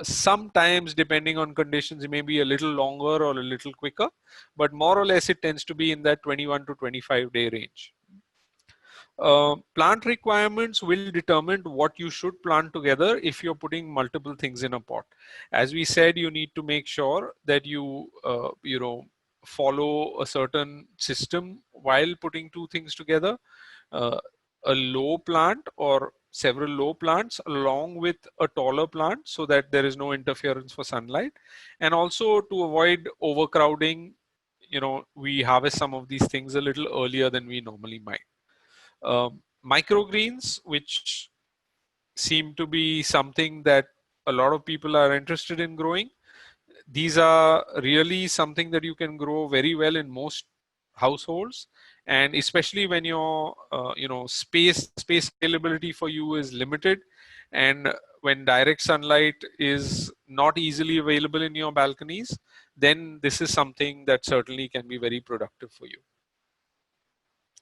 Sometimes, depending on conditions, it may be a little longer or a little quicker, but more or less it tends to be in that 21 to 25 day range. Plant requirements will determine what you should plant together if you're putting multiple things in a pot. As we said, you need to make sure that you follow a certain system while putting 2 things together. A low plant or several low plants along with a taller plant, so that there is no interference for sunlight, and also to avoid overcrowding. We harvest some of these things a little earlier than we normally might. Microgreens, which seem to be something that a lot of people are interested in growing. These are really something that you can grow very well in most households, and especially when your space availability for you is limited, and when direct sunlight is not easily available in your balconies, then this is something that certainly can be very productive for you,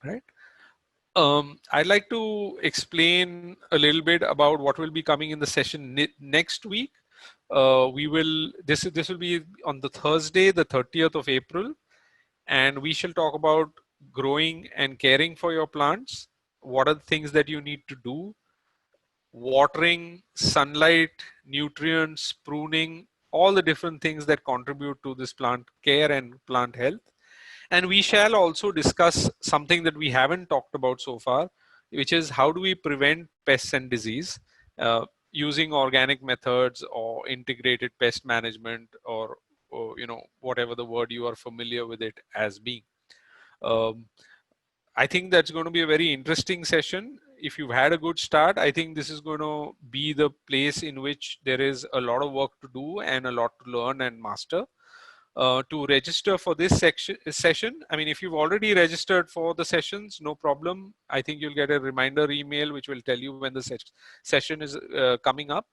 right? I'd like to explain a little bit about what will be coming in the session next week. This will be on the Thursday, the 30th of April, and we shall talk about growing and caring for your plants. What are the things that you need to do? Watering, sunlight, nutrients, pruning, all the different things that contribute to this plant care and plant health. And we shall also discuss something that we haven't talked about so far, which is how do we prevent pests and disease using organic methods or integrated pest management, or whatever the word you are familiar with it as being. I think that's going to be a very interesting session. If you've had a good start, I think this is going to be the place in which there is a lot of work to do and a lot to learn and master. To register for this session, I mean, if you've already registered for the sessions, no problem. I think you'll get a reminder email which will tell you when the session is coming up.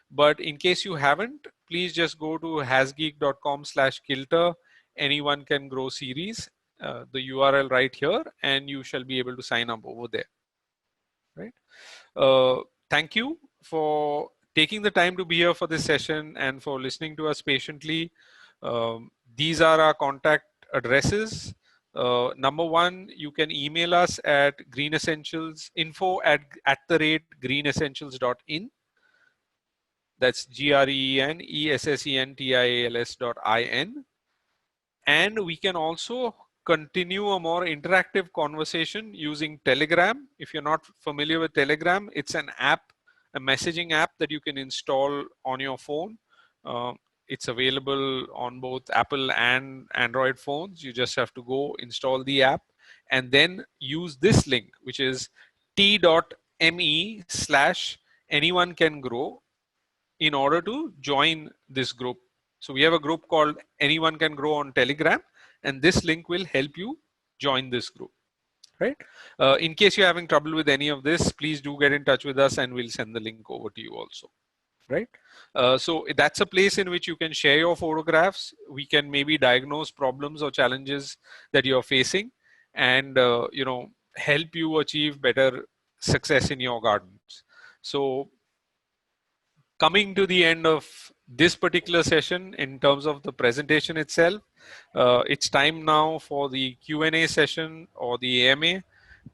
But in case you haven't, please just go to hasgeek.com/kilter. Anyone can grow series, the URL right here, and you shall be able to sign up over there. Right. Thank you for taking the time to be here for this session and for listening to us patiently. These are our contact addresses. Number 1, you can email us at greenessentials@greenessentials.in. That's GRENESSENTIALS.in. And we can also continue a more interactive conversation using Telegram. If you're not familiar with Telegram, it's an app, a messaging app that you can install on your phone. It's available on both Apple and Android phones. You just have to go install the app and then use this link, which is t.me/anyone can grow, in order to join this group. So we have a group called Anyone Can Grow on Telegram, and this link will help you join this group, right? In case you're having trouble with any of this, please do get in touch with us and we'll send the link over to you also, right? So that's a place in which you can share your photographs. We can maybe diagnose problems or challenges that you're facing and, help you achieve better success in your gardens. So coming to the end of this particular session in terms of the presentation itself, it's time now for the Q&A session or the AMA.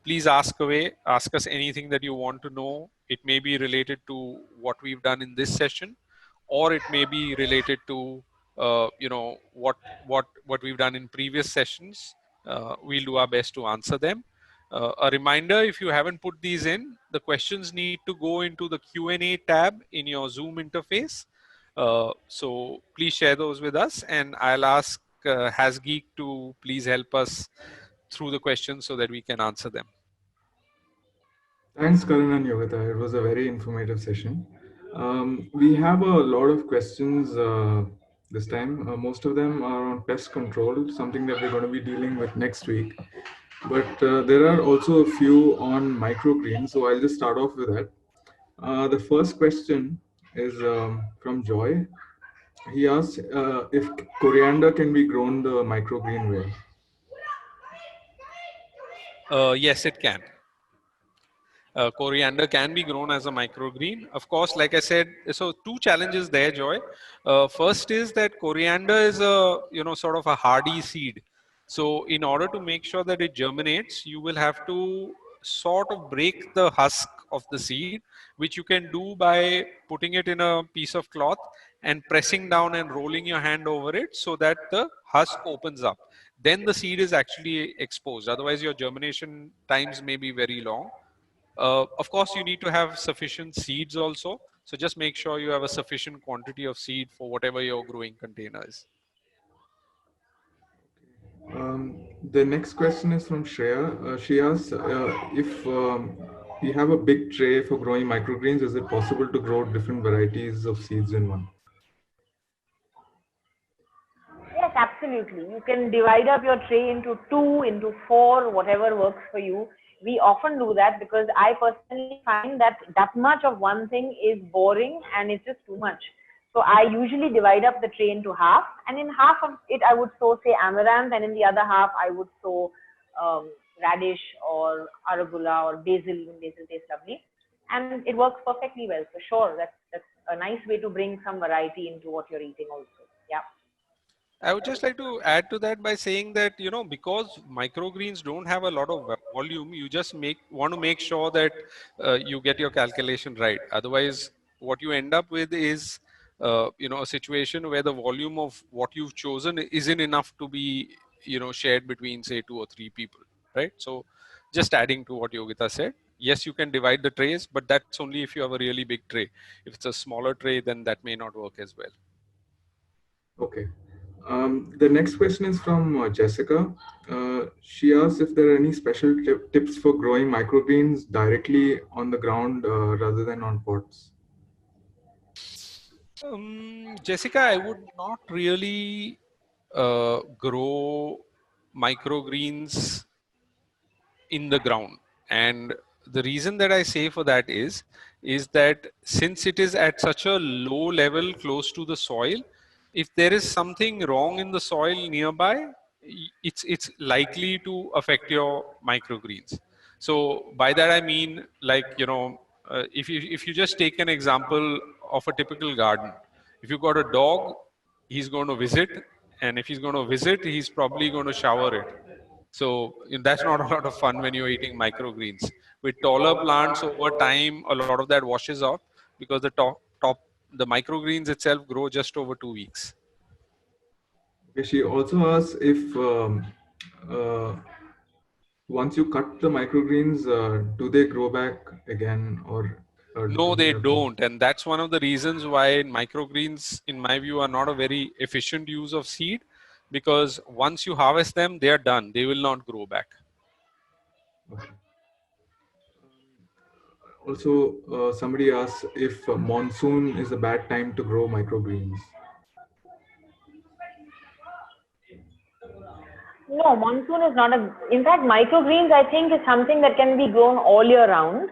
Please ask away, ask us anything that you want to know. It may be related to what we've done in this session, or it may be related to what we've done in previous sessions. We'll do our best to answer them. A reminder, if you haven't put these in, the questions need to go into the Q&A tab in your Zoom interface. So please share those with us, and I'll ask HasGeek to please help us through the questions so that we can answer them. Thanks, Karan and Yogita. It was a very informative session. We have a lot of questions this time. Most of them are on pest control, something that we're going to be dealing with next week. But there are also a few on microgreens, so I'll just start off with that. The first question is from Joy. He asks if coriander can be grown the microgreen way. Yes, it can. Coriander can be grown as a microgreen. Of course, like I said, so two challenges there, Joy. First is that coriander is a, sort of a hardy seed. So in order to make sure that it germinates, you will have to sort of break the husk of the seed, which you can do by putting it in a piece of cloth and pressing down and rolling your hand over it so that the husk opens up. Then the seed is actually exposed. Otherwise, your germination times may be very long. Of course, you need to have sufficient seeds also. So just make sure you have a sufficient quantity of seed for whatever your growing container is. The next question is from Shreya. She asks if we have a big tray for growing microgreens, is it possible to grow different varieties of seeds in one? Yes, absolutely. You can divide up your tray into 2, into 4, whatever works for you. We often do that because I personally find that much of one thing is boring and it's just too much. So I usually divide up the tray into half, and in half of it I would sow, say, amaranth, and in the other half I would sow radish or arugula or basil. Even basil tastes lovely, and it works perfectly well. So sure, that's a nice way to bring some variety into what you're eating also. Yeah. I would just like to add to that by saying that, because microgreens don't have a lot of volume, you just want to make sure that you get your calculation right. Otherwise, what you end up with is, a situation where the volume of what you've chosen isn't enough to be, shared between, say, 2 or 3 people, right? So just adding to what Yogita said, yes, you can divide the trays, but that's only if you have a really big tray. If it's a smaller tray, then that may not work as well. Okay. The next question is from Jessica. She asks if there are any special tips for growing microgreens directly on the ground rather than on pots. Jessica, I would not really grow microgreens in the ground. And the reason that I say for that is that since it is at such a low level close to the soil, if there is something wrong in the soil nearby, it's likely to affect your microgreens. So by that I mean, like, if you just take an example of a typical garden, if you've got a dog, he's going to visit, and if he's going to visit, he's probably going to shower it. So that's not a lot of fun when you're eating microgreens. With taller plants, over time, a lot of that washes off because the microgreens itself grow just over 2 weeks. Okay, she also asks if once you cut the microgreens, do they grow back again, or No, do we they have to? don't. And that's one of the reasons why microgreens, in my view, are not a very efficient use of seed, because once you harvest them, they are done. They will not grow back. Okay. Also, somebody asks if monsoon is a bad time to grow microgreens. No, monsoon is not a. In fact, microgreens I think is something that can be grown all year round.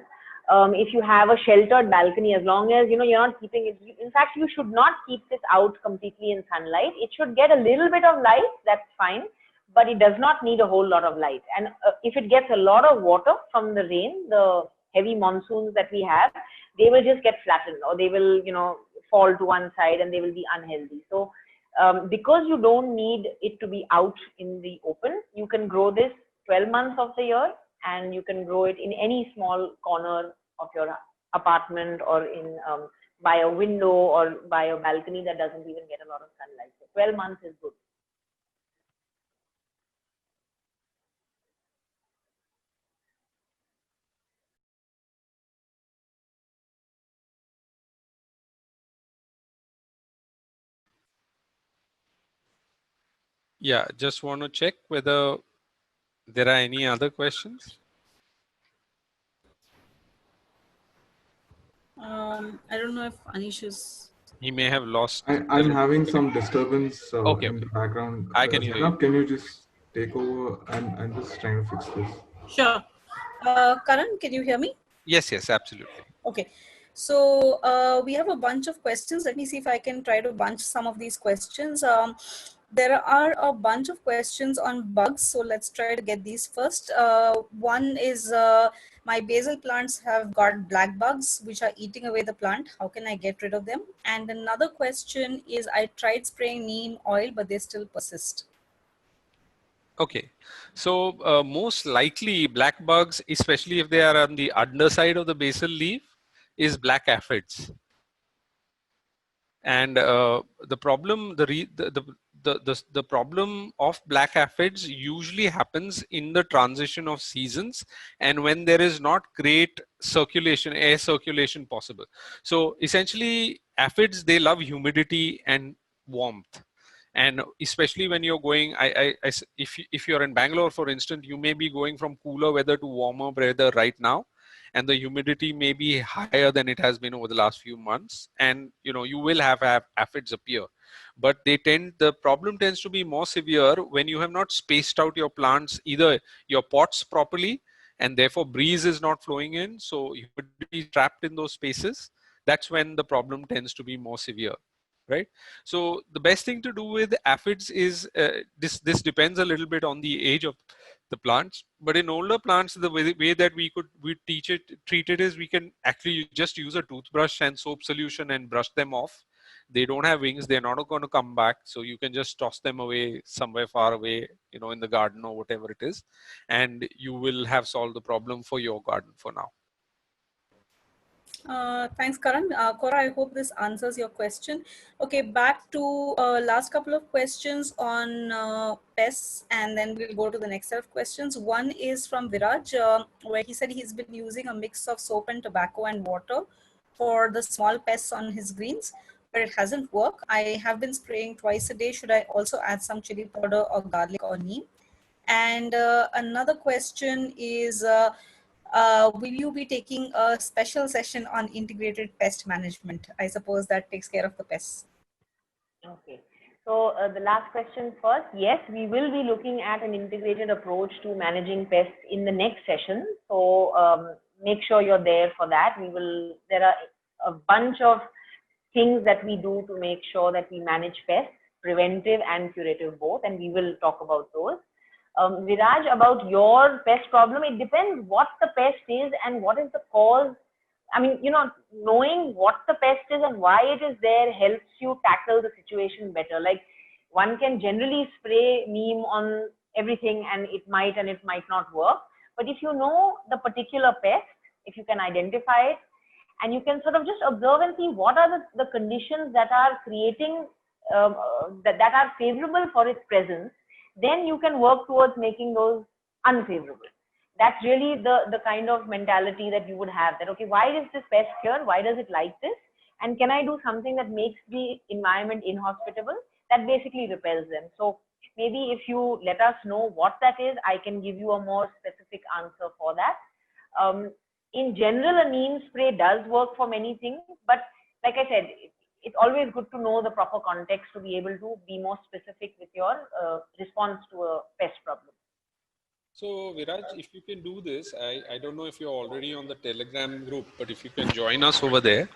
If you have a sheltered balcony, as long as you know you're not keeping it. In fact, you should not keep this out completely in sunlight. It should get a little bit of light. That's fine, but it does not need a whole lot of light. And if it gets a lot of water from the rain, the heavy monsoons that we have, they will just get flattened, or they will fall to one side and they will be unhealthy. So because you don't need it to be out in the open, you can grow this 12 months of the year, and you can grow it in any small corner of your apartment, or in by a window or by a balcony that doesn't even get a lot of sunlight. So 12 months is good. Yeah, just want to check whether there are any other questions. I don't know if Anish is. He may have lost. I'm having some disturbance Okay, in the background. I can hear you. Zainab, can you just take over? I'm just trying to fix this. Sure. Karan, can you hear me? Yes, yes, absolutely. Okay. So we have a bunch of questions. Let me see if I can try to bunch some of these questions. There are a bunch of questions on bugs. So let's try to get these first. One is my basil plants have got black bugs, which are eating away the plant. How can I get rid of them? And another question is I tried spraying neem oil, but they still persist. Okay, so most likely black bugs, especially if they are on the underside of the basal leaf, is black aphids. And the problem, the problem of black aphids usually happens in the transition of seasons, and when there is not great circulation, air circulation possible. So essentially, aphids, they love humidity and warmth. And especially when you're going, if you're in Bangalore, for instance, you may be going from cooler weather to warmer weather right now, and the humidity may be higher than it has been over the last few months, and you will have aphids appear. But the problem tends to be more severe when you have not spaced out your plants, either your pots properly, and therefore breeze is not flowing in, so humidity is trapped in those spaces. That's when the problem tends to be more severe. Right. So the best thing to do with aphids is this depends a little bit on the age of the plants, but in older plants, the way that we treat it is we can actually just use a toothbrush and soap solution and brush them off. They don't have wings, they're not going to come back, so you can just toss them away somewhere far away, in the garden or whatever it is, and you will have solved the problem for your garden for now. Thanks, Karan. Cora, I hope this answers your question. Okay, back to last couple of questions on pests, and then we'll go to the next set of questions. One is from Viraj, where he said he's been using a mix of soap and tobacco and water for the small pests on his greens, but it hasn't worked. I have been spraying twice a day. Should I also add some chili powder or garlic or neem? And another question is, will you be taking a special session on integrated pest management? I suppose that takes care of the pests. Okay. So the last question first. Yes, we will be looking at an integrated approach to managing pests in the next session. So make sure you're there for that. There are a bunch of things that we do to make sure that we manage pests, preventive and curative both, and we will talk about those. Viraj, about your pest problem, it depends what the pest is and what is the cause. I mean, knowing what the pest is and why it is there helps you tackle the situation better. Like, one can generally spray neem on everything and it might not work. But if you know the particular pest, if you can identify it, and you can sort of just observe and see what are the conditions that are creating, that are favorable for its presence, then you can work towards making those unfavorable. That's really the kind of mentality that you would have, that, okay, why is this pest here? Why does it like this? And can I do something that makes the environment inhospitable? That basically repels them. So maybe if you let us know what that is, I can give you a more specific answer for that. In general, a neem spray does work for many things, but like I said, it's always good to know the proper context to be able to be more specific with your response to a pest problem. So Viraj, if you can do this, I don't know if you're already on the Telegram group, but if you can join us over there,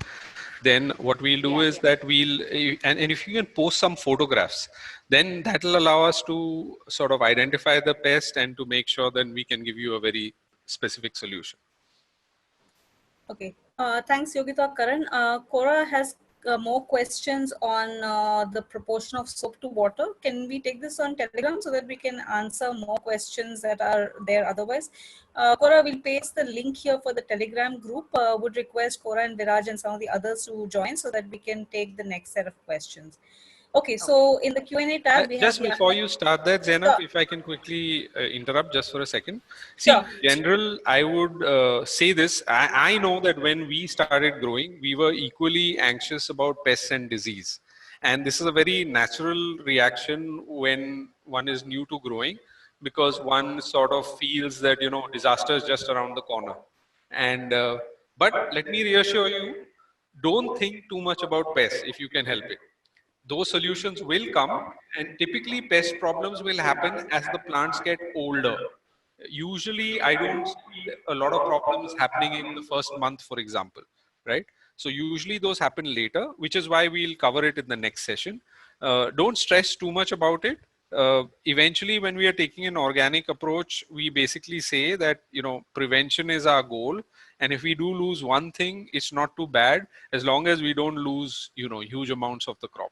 then what we'll do is that and if you can post some photographs, then that will allow us to sort of identify the pest and to make sure that we can give you a very specific solution. Okay, thanks Yogita. Karan, Cora has more questions on the proportion of soap to water. Can we take this on Telegram so that we can answer more questions that are there otherwise? Cora will paste the link here for the Telegram group. Would request Cora and Viraj and some of the others to join so that we can take the next set of questions. Okay, so in the Q&A tab, we just have before you start that, Zainab, if I can quickly interrupt just for a second. See, in general, I would say this. I know that when we started growing, we were equally anxious about pests and disease. And this is a very natural reaction when one is new to growing, because one sort of feels that, you know, disaster is just around the corner. And but let me reassure you, don't think too much about pests if you can help it. Those solutions will come, and typically pest problems will happen as the plants get older. Usually I don't see a lot of problems happening in the first month, for example, right? So usually those happen later, which is why we'll cover it in the next session. Don't stress too much about it. Eventually, when we are taking an organic approach, we basically say that, you know, prevention is our goal. And if we do lose one thing, it's not too bad, as long as we don't lose, you know, huge amounts of the crop.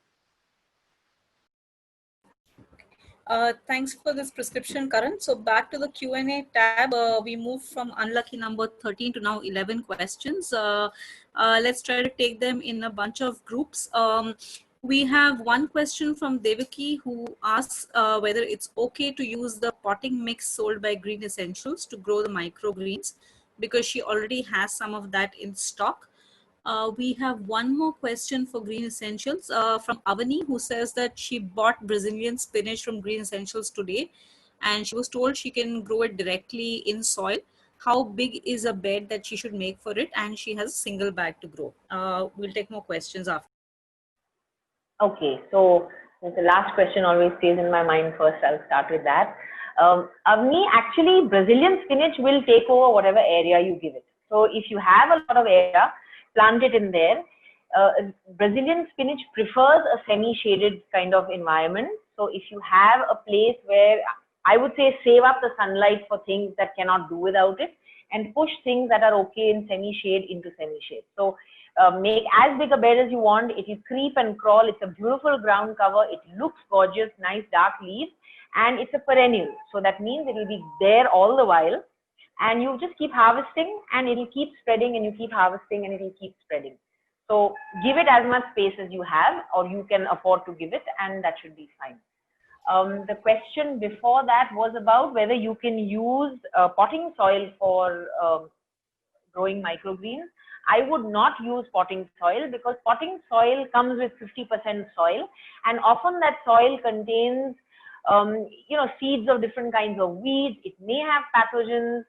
Thanks for this prescription, Karan. So back to the Q&A tab, we move from unlucky number 13 to now 11 questions. Let's try to take them in a bunch of groups. We have one question from Devaki, who asks whether it's okay to use the potting mix sold by Green Essentials to grow the microgreens, because she already has some of that in stock. We have one more question for Green Essentials from Avani, who says that she bought Brazilian spinach from Green Essentials today, and she was told she can grow it directly in soil. How big is a bed that she should make for it? And she has a single bag to grow. We'll take more questions after. Okay, so the last question always stays in my mind first. I'll start with that. Avni, actually, Brazilian spinach will take over whatever area you give it. So if you have a lot of area, plant it in there. Brazilian spinach prefers a semi-shaded kind of environment. So if you have a place where, I would say, save up the sunlight for things that cannot do without it, and push things that are okay in semi-shade into semi-shade. So make as big a bed as you want. It will creep and crawl. It's a beautiful ground cover. It looks gorgeous, nice dark leaves, and it's a perennial. So that means it will be there all the while. And you just keep harvesting, and it'll keep spreading, and you keep harvesting, and it'll keep spreading. So give it as much space as you have, or you can afford to give it, and that should be fine. The question before that was about whether you can use potting soil for growing microgreens. I would not use potting soil, because potting soil comes with 50% soil, and often that soil contains seeds of different kinds of weeds. It may have pathogens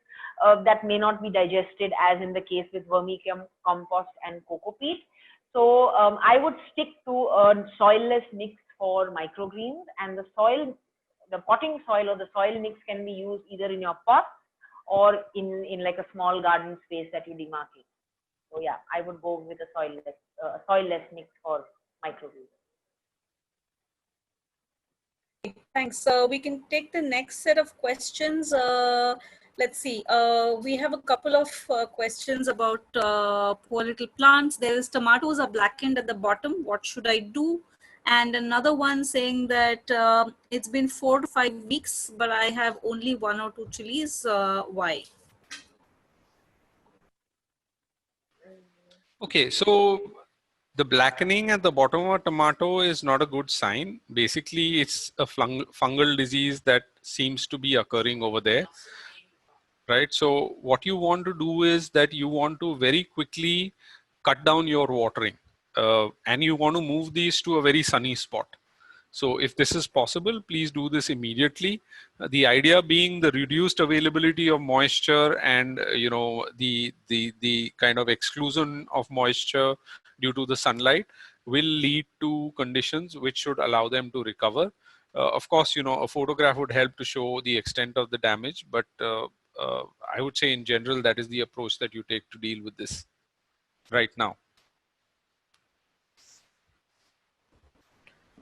that may not be digested, as in the case with vermicompost and coco peat. So I would stick to a soilless mix for microgreens, and the potting soil or the soil mix can be used either in your pot or in like a small garden space that you demarcate. So yeah, I would go with a soilless mix for microgreens. Thanks. We can take the next set of questions. Let's see. We have a couple of questions about poor little plants. There's tomatoes are blackened at the bottom. What should I do? And another one saying that it's been 4 to 5 weeks, but I have only 1 or 2 chilies. Why? Okay, so The blackening at the bottom of a tomato is not a good sign. Basically, it's a fungal disease that seems to be occurring over there, right? So what you want to do is that you want to very quickly cut down your watering, and you want to move these to a very sunny spot. So if this is possible, please do this immediately. The idea being the reduced availability of moisture and the kind of exclusion of moisture due to the sunlight will lead to conditions which should allow them to recover. Of course, a photograph would help to show the extent of the damage, but I would say in general that is the approach that you take to deal with this right now.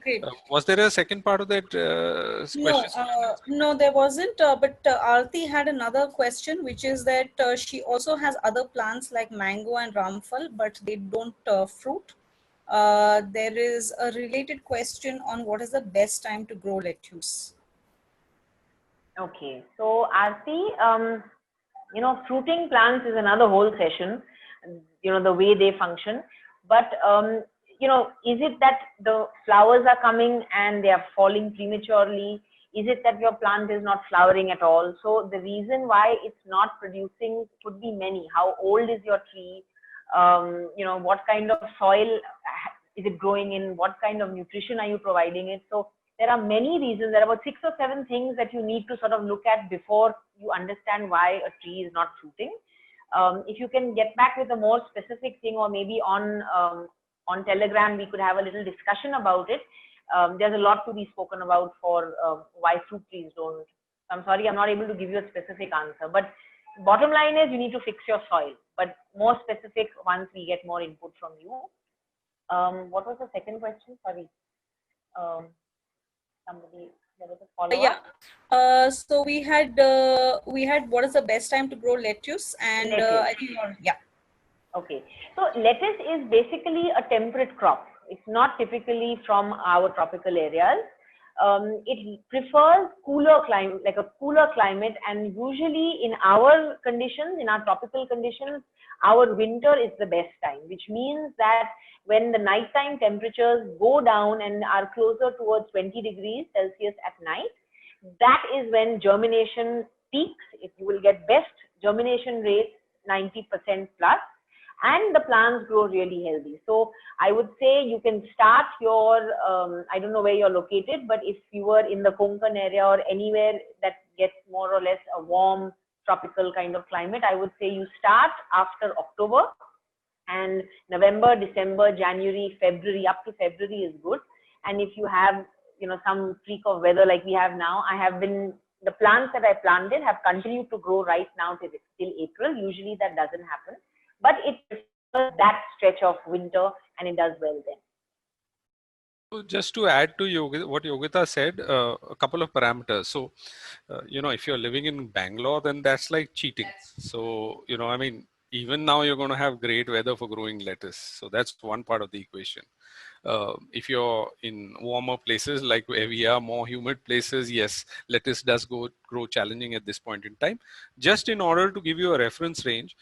Great. Was there a second part of that question? No, there wasn't. But Aarti had another question, which is that she also has other plants like mango and ramphal, but they don't fruit. There is a related question on what is the best time to grow lettuce. Okay, so Aarti, fruiting plants is another whole session, the way they function. But, is it that the flowers are coming and they are falling prematurely? Is it that your plant is not flowering at all? So the reason why it's not producing could be many. How old is your tree? What kind of soil is it growing in? What kind of nutrition are you providing it? So there are many reasons. There are about 6 or 7 things that you need to sort of look at before you understand why a tree is not fruiting. If you can get back with a more specific thing, or maybe on Telegram, we could have a little discussion about it. There's a lot to be spoken about for why fruit trees don't. I'm sorry, I'm not able to give you a specific answer. But bottom line is you need to fix your soil. But more specific once we get more input from you. What was the second question? Sorry. Somebody, there was a follow-up. So we had what is the best time to grow lettuce, and I think Okay, so lettuce is basically a temperate crop. It's not typically from our tropical areas. It prefers cooler climate, like a cooler climate, and usually in our conditions, in our tropical conditions, our winter is the best time, which means that when the nighttime temperatures go down and are closer towards 20 degrees Celsius at night, that is when germination peaks. If you will get best germination rates, 90% plus, and the plants grow really healthy. So I would say you can start your, I don't know where you're located, but if you were in the Konkan area or anywhere that gets more or less a warm tropical kind of climate, I would say you start after October, and November, December, January, February, up to February is good. And if you have, some freak of weather like we have now, the plants that I planted have continued to grow right now till April. Usually that doesn't happen. But it prefers that stretch of winter, and it does well then. So just to add to what Yogita said, a couple of parameters. So, if you're living in Bangalore, then that's like cheating. So, even now you're going to have great weather for growing lettuce. So that's one part of the equation. If you're in warmer places like where we are, more humid places, yes, lettuce does grow challenging at this point in time. Just in order to give you a reference range,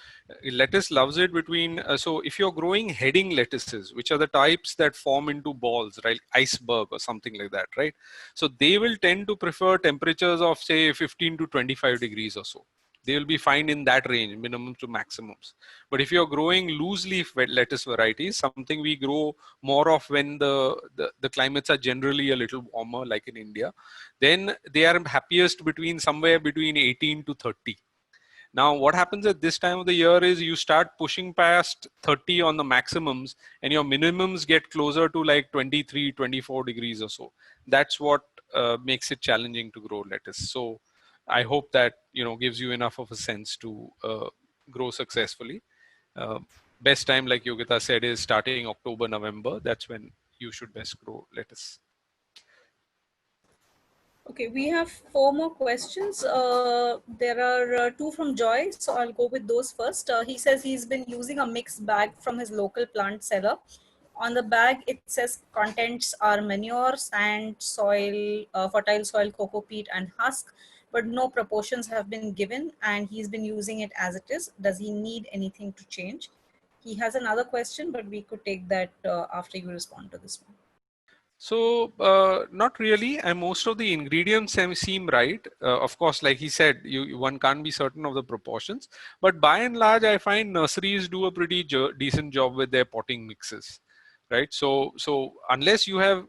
lettuce loves it between, so if you're growing heading lettuces, which are the types that form into balls, right, iceberg or something like that, right? So they will tend to prefer temperatures of say 15 to 25 degrees or so. They will be fine in that range, minimum to maximums. But if you're growing loose leaf lettuce varieties, something we grow more of when the climates are generally a little warmer, like in India, then they are happiest somewhere between 18 to 30. Now, what happens at this time of the year is you start pushing past 30 on the maximums, and your minimums get closer to like 23, 24 degrees or so. That's what makes it challenging to grow lettuce. So I hope that gives you enough of a sense to grow successfully. Best time, like Yogita said, is starting October, November. That's when you should best grow lettuce. Okay, we have 4 more questions. There are 2 from Joy, so I'll go with those first. He says he's been using a mixed bag from his local plant seller. On the bag, it says contents are manure, sand, soil, fertile soil, cocoa peat, and husk, but no proportions have been given, and he's been using it as it is. Does he need anything to change? he has another question, but we could take that after you respond to this one. So not really, and most of the ingredients seem right. Of course, like he said, one can't be certain of the proportions, but by and large, I find nurseries do a pretty decent job with their potting mixes, right? So unless you have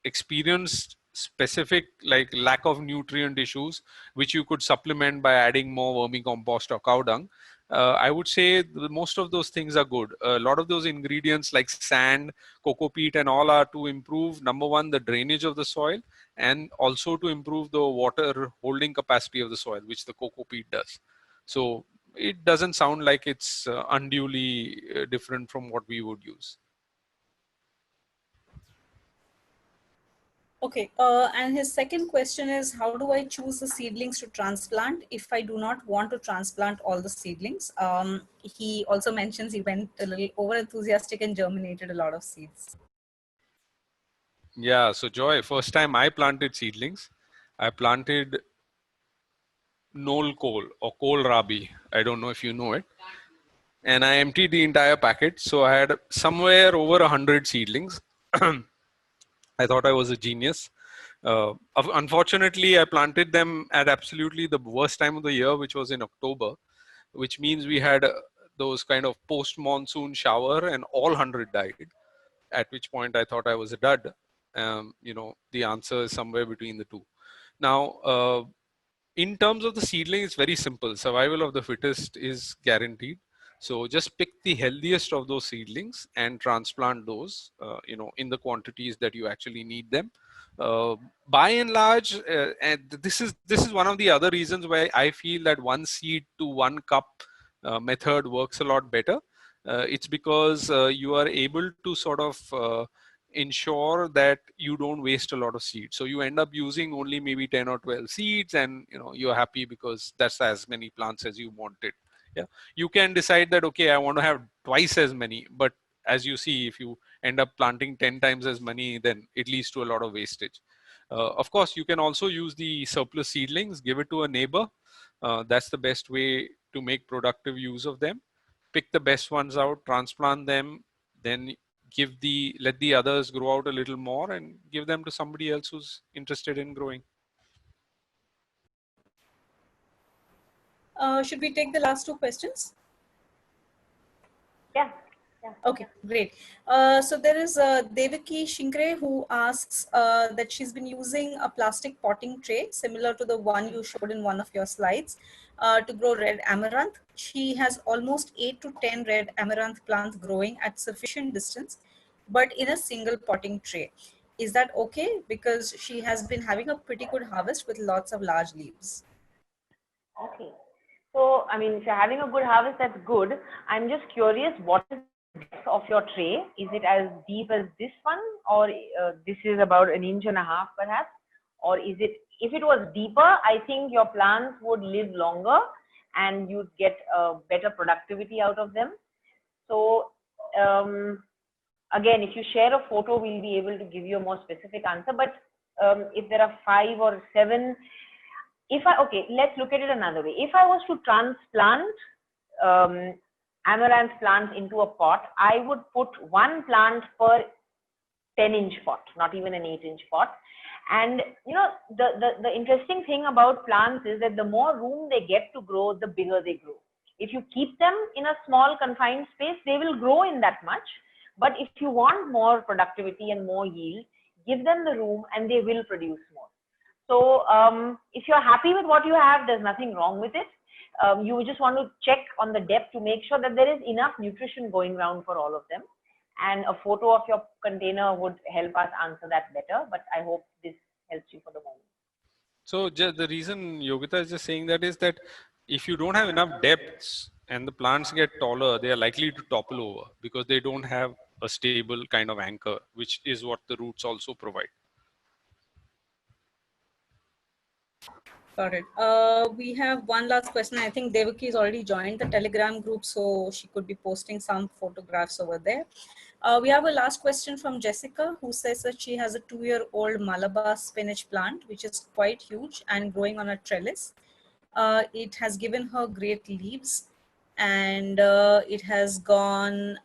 experienced specific like lack of nutrient issues, which you could supplement by adding more vermicompost or cow dung, I would say most of those things are good. A lot of those ingredients like sand, coco peat and all are to improve, number one, the drainage of the soil, and also to improve the water holding capacity of the soil, which the coco peat does. So it doesn't sound like it's unduly different from what we would use. Okay, and his second question is, how do I choose the seedlings to transplant if I do not want to transplant all the seedlings? He also mentions he went a little over enthusiastic and germinated a lot of seeds. Yeah, so Joy, first time I planted seedlings, I planted Knoll Kohl or Kohlrabi. I don't know if you know it. And I emptied the entire packet. So I had somewhere over 100 seedlings. I thought I was a genius. Unfortunately, I planted them at absolutely the worst time of the year, which was in October, which means we had those kind of post-monsoon shower and all 100 died, at which point I thought I was a dud. You know, the answer is somewhere between the two. Now, in terms of the seedling, it's very simple. Survival of the fittest is guaranteed. So just pick the healthiest of those seedlings and transplant those, you know, in the quantities that you actually need them. By and large, and this is one of the other reasons why I feel that one seed to one cup method works a lot better. It's because you are able to sort of ensure that you don't waste a lot of seeds. So you end up using only maybe 10 or 12 seeds, and you know you're happy because that's as many plants as you wanted. Yeah, you can decide that, okay, I want to have twice as many, but as you see, if you end up planting 10 times as many, then it leads to a lot of wastage. Of course, you can also use the surplus seedlings, give it to a neighbor. That's the best way to make productive use of them. Pick the best ones out, transplant them, then let the others grow out a little more and give them to somebody else who's interested in growing. Should we take the last two questions? Yeah. Okay, great. So there is Devaki Shinkre who asks that she's been using a plastic potting tray similar to the one you showed in one of your slides to grow red amaranth. She has almost 8 to 10 red amaranth plants growing at sufficient distance, but in a single potting tray. Is that okay? Because she has been having a pretty good harvest with lots of large leaves. Okay. So, I mean, if you're having a good harvest, that's good. I'm just curious, what is the depth of your tray? Is it as deep as this one, or this is about 1.5 inches perhaps? Or is it, if it was deeper, I think your plants would live longer and you'd get better productivity out of them. So, again, if you share a photo, we'll be able to give you a more specific answer. But if there are 5 or 7, okay, let's look at it another way. If I was to transplant amaranth plants into a pot, I would put one plant per 10-inch pot, not even an 8-inch pot. And you know, the interesting thing about plants is that the more room they get to grow, the bigger they grow. If you keep them in a small confined space, they will grow in that much. But if you want more productivity and more yield, give them the room and they will produce more. So if you're happy with what you have, there's nothing wrong with it. You just want to check on the depth to make sure that there is enough nutrition going around for all of them. And a photo of your container would help us answer that better. But I hope this helps you for the moment. So the reason Yogita is just saying that is that if you don't have enough depths and the plants get taller, they are likely to topple over because they don't have a stable kind of anchor, which is what the roots also provide. Got it. We have one last question. I think Devaki has already joined the Telegram group, so she could be posting some photographs over there. We have a last question from Jessica, who says that she has a 2-year-old Malabar spinach plant, which is quite huge and growing on a trellis. It has given her great leaves. and it has gone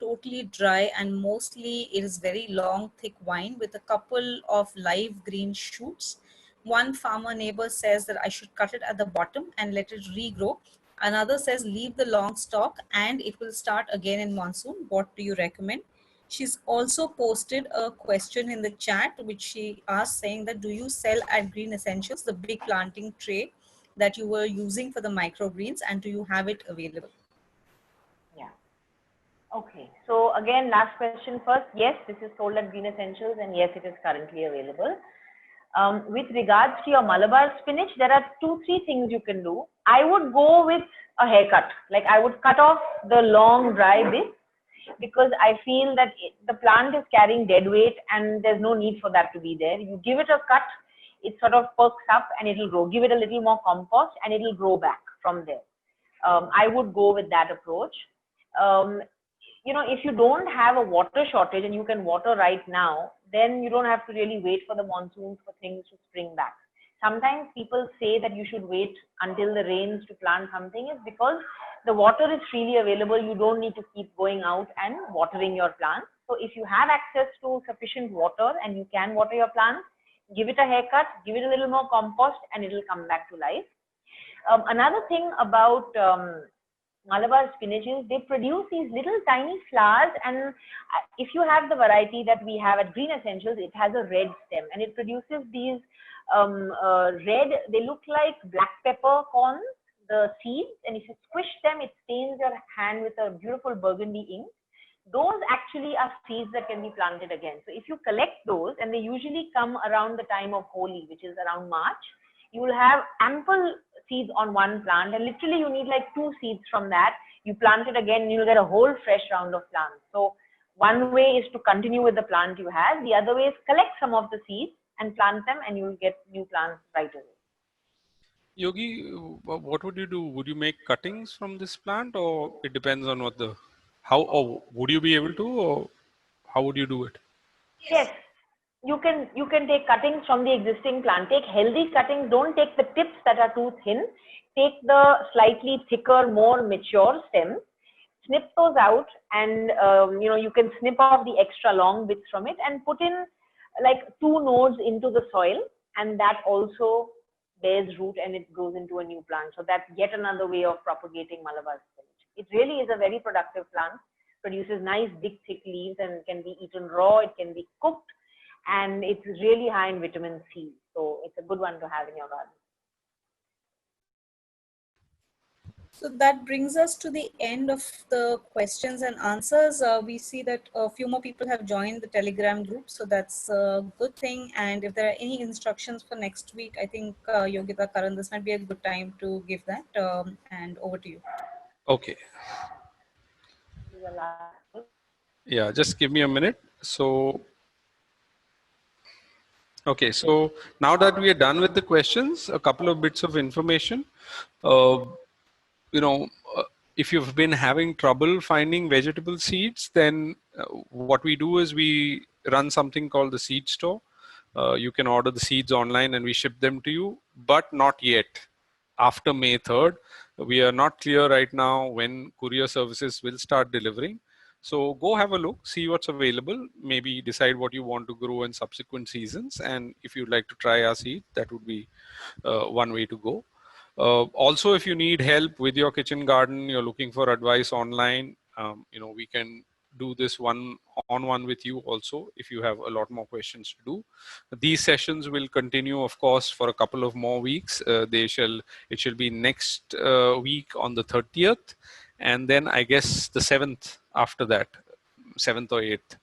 totally dry, and mostly it is very long, thick vine with a couple of live green shoots. One farmer neighbor says that I should cut it at the bottom and let it regrow. Another says leave the long stalk and it will start again in monsoon. What do you recommend? She's also posted a question in the chat which she asked, saying that do you sell at Green Essentials the big planting tray that you were using for the microgreens, and do you have it available? Yeah. Okay. So again, last question first. Yes, this is sold at Green Essentials, and yes, it is currently available. With regards to your Malabar spinach, there are 2-3 things you can do. I would go with a haircut. Like I would cut off the long dry bits, because I feel that the plant is carrying dead weight and there's no need for that to be there. You give it a cut, it sort of perks up and it'll grow. Give it a little more compost and it'll grow back from there. I would go with that approach. You know, if you don't have a water shortage and you can water right now, then you don't have to really wait for the monsoons for things to spring back. Sometimes people say that you should wait until the rains to plant something, is because the water is freely available. You don't need to keep going out and watering your plants. So if you have access to sufficient water and you can water your plants, give it a haircut, give it a little more compost, and it will come back to life. Another thing about Malabar spinaches, they produce these little tiny flowers, and if you have the variety that we have at Green Essentials, it has a red stem and it produces these red, they look like black pepper corns, the seeds, and if you squish them, it stains your hand with a beautiful burgundy ink. Those actually are seeds that can be planted again. So if you collect those, and they usually come around the time of Holi, which is around March, you will have ample seeds on one plant, and literally you need like 2 seeds from that. You plant it again, and you'll get a whole fresh round of plants. So one way is to continue with the plant you have. The other way is collect some of the seeds and plant them, and you'll get new plants right away. Yogi, what would you do? Would you make cuttings from this plant, or it depends on what the, how, or would you be able to, or how would you do it? Yes, you can take cuttings from the existing plant. Take healthy cuttings. Don't take the tips that are too thin. Take the slightly thicker, more mature stems. Snip those out, and you know, you can snip off the extra long bits from it and put in like 2 nodes into the soil, and that also bears root and it grows into a new plant. So that's yet another way of propagating Malabar spinach. It really is a very productive plant. Produces nice big thick leaves and can be eaten raw. It can be cooked, and it's really high in vitamin C. So it's a good one to have in your garden. So that brings us to the end of the questions and answers. We see that a few more people have joined the Telegram group, so that's a good thing. And if there are any instructions for next week, I think Yogita, Karan, this might be a good time to give that. And over to you. Okay. Yeah, just give me a minute. So, okay, so now that we are done with the questions, a couple of bits of information. You know, if you've been having trouble finding vegetable seeds, then what we do is we run something called the seed store. You can order the seeds online and we ship them to you, but not yet. After May 3rd, we are not clear right now when courier services will start delivering. So go have a look, see what's available, maybe decide what you want to grow in subsequent seasons. And if you'd like to try our seed, that would be one way to go. Also, if you need help with your kitchen garden, you're looking for advice online, you know, we can do this one-on-one with you also if you have a lot more questions to do. These sessions will continue, of course, for a couple of more weeks. It shall be next week on the 30th, and then I guess the 7th after that, 7th or 8th.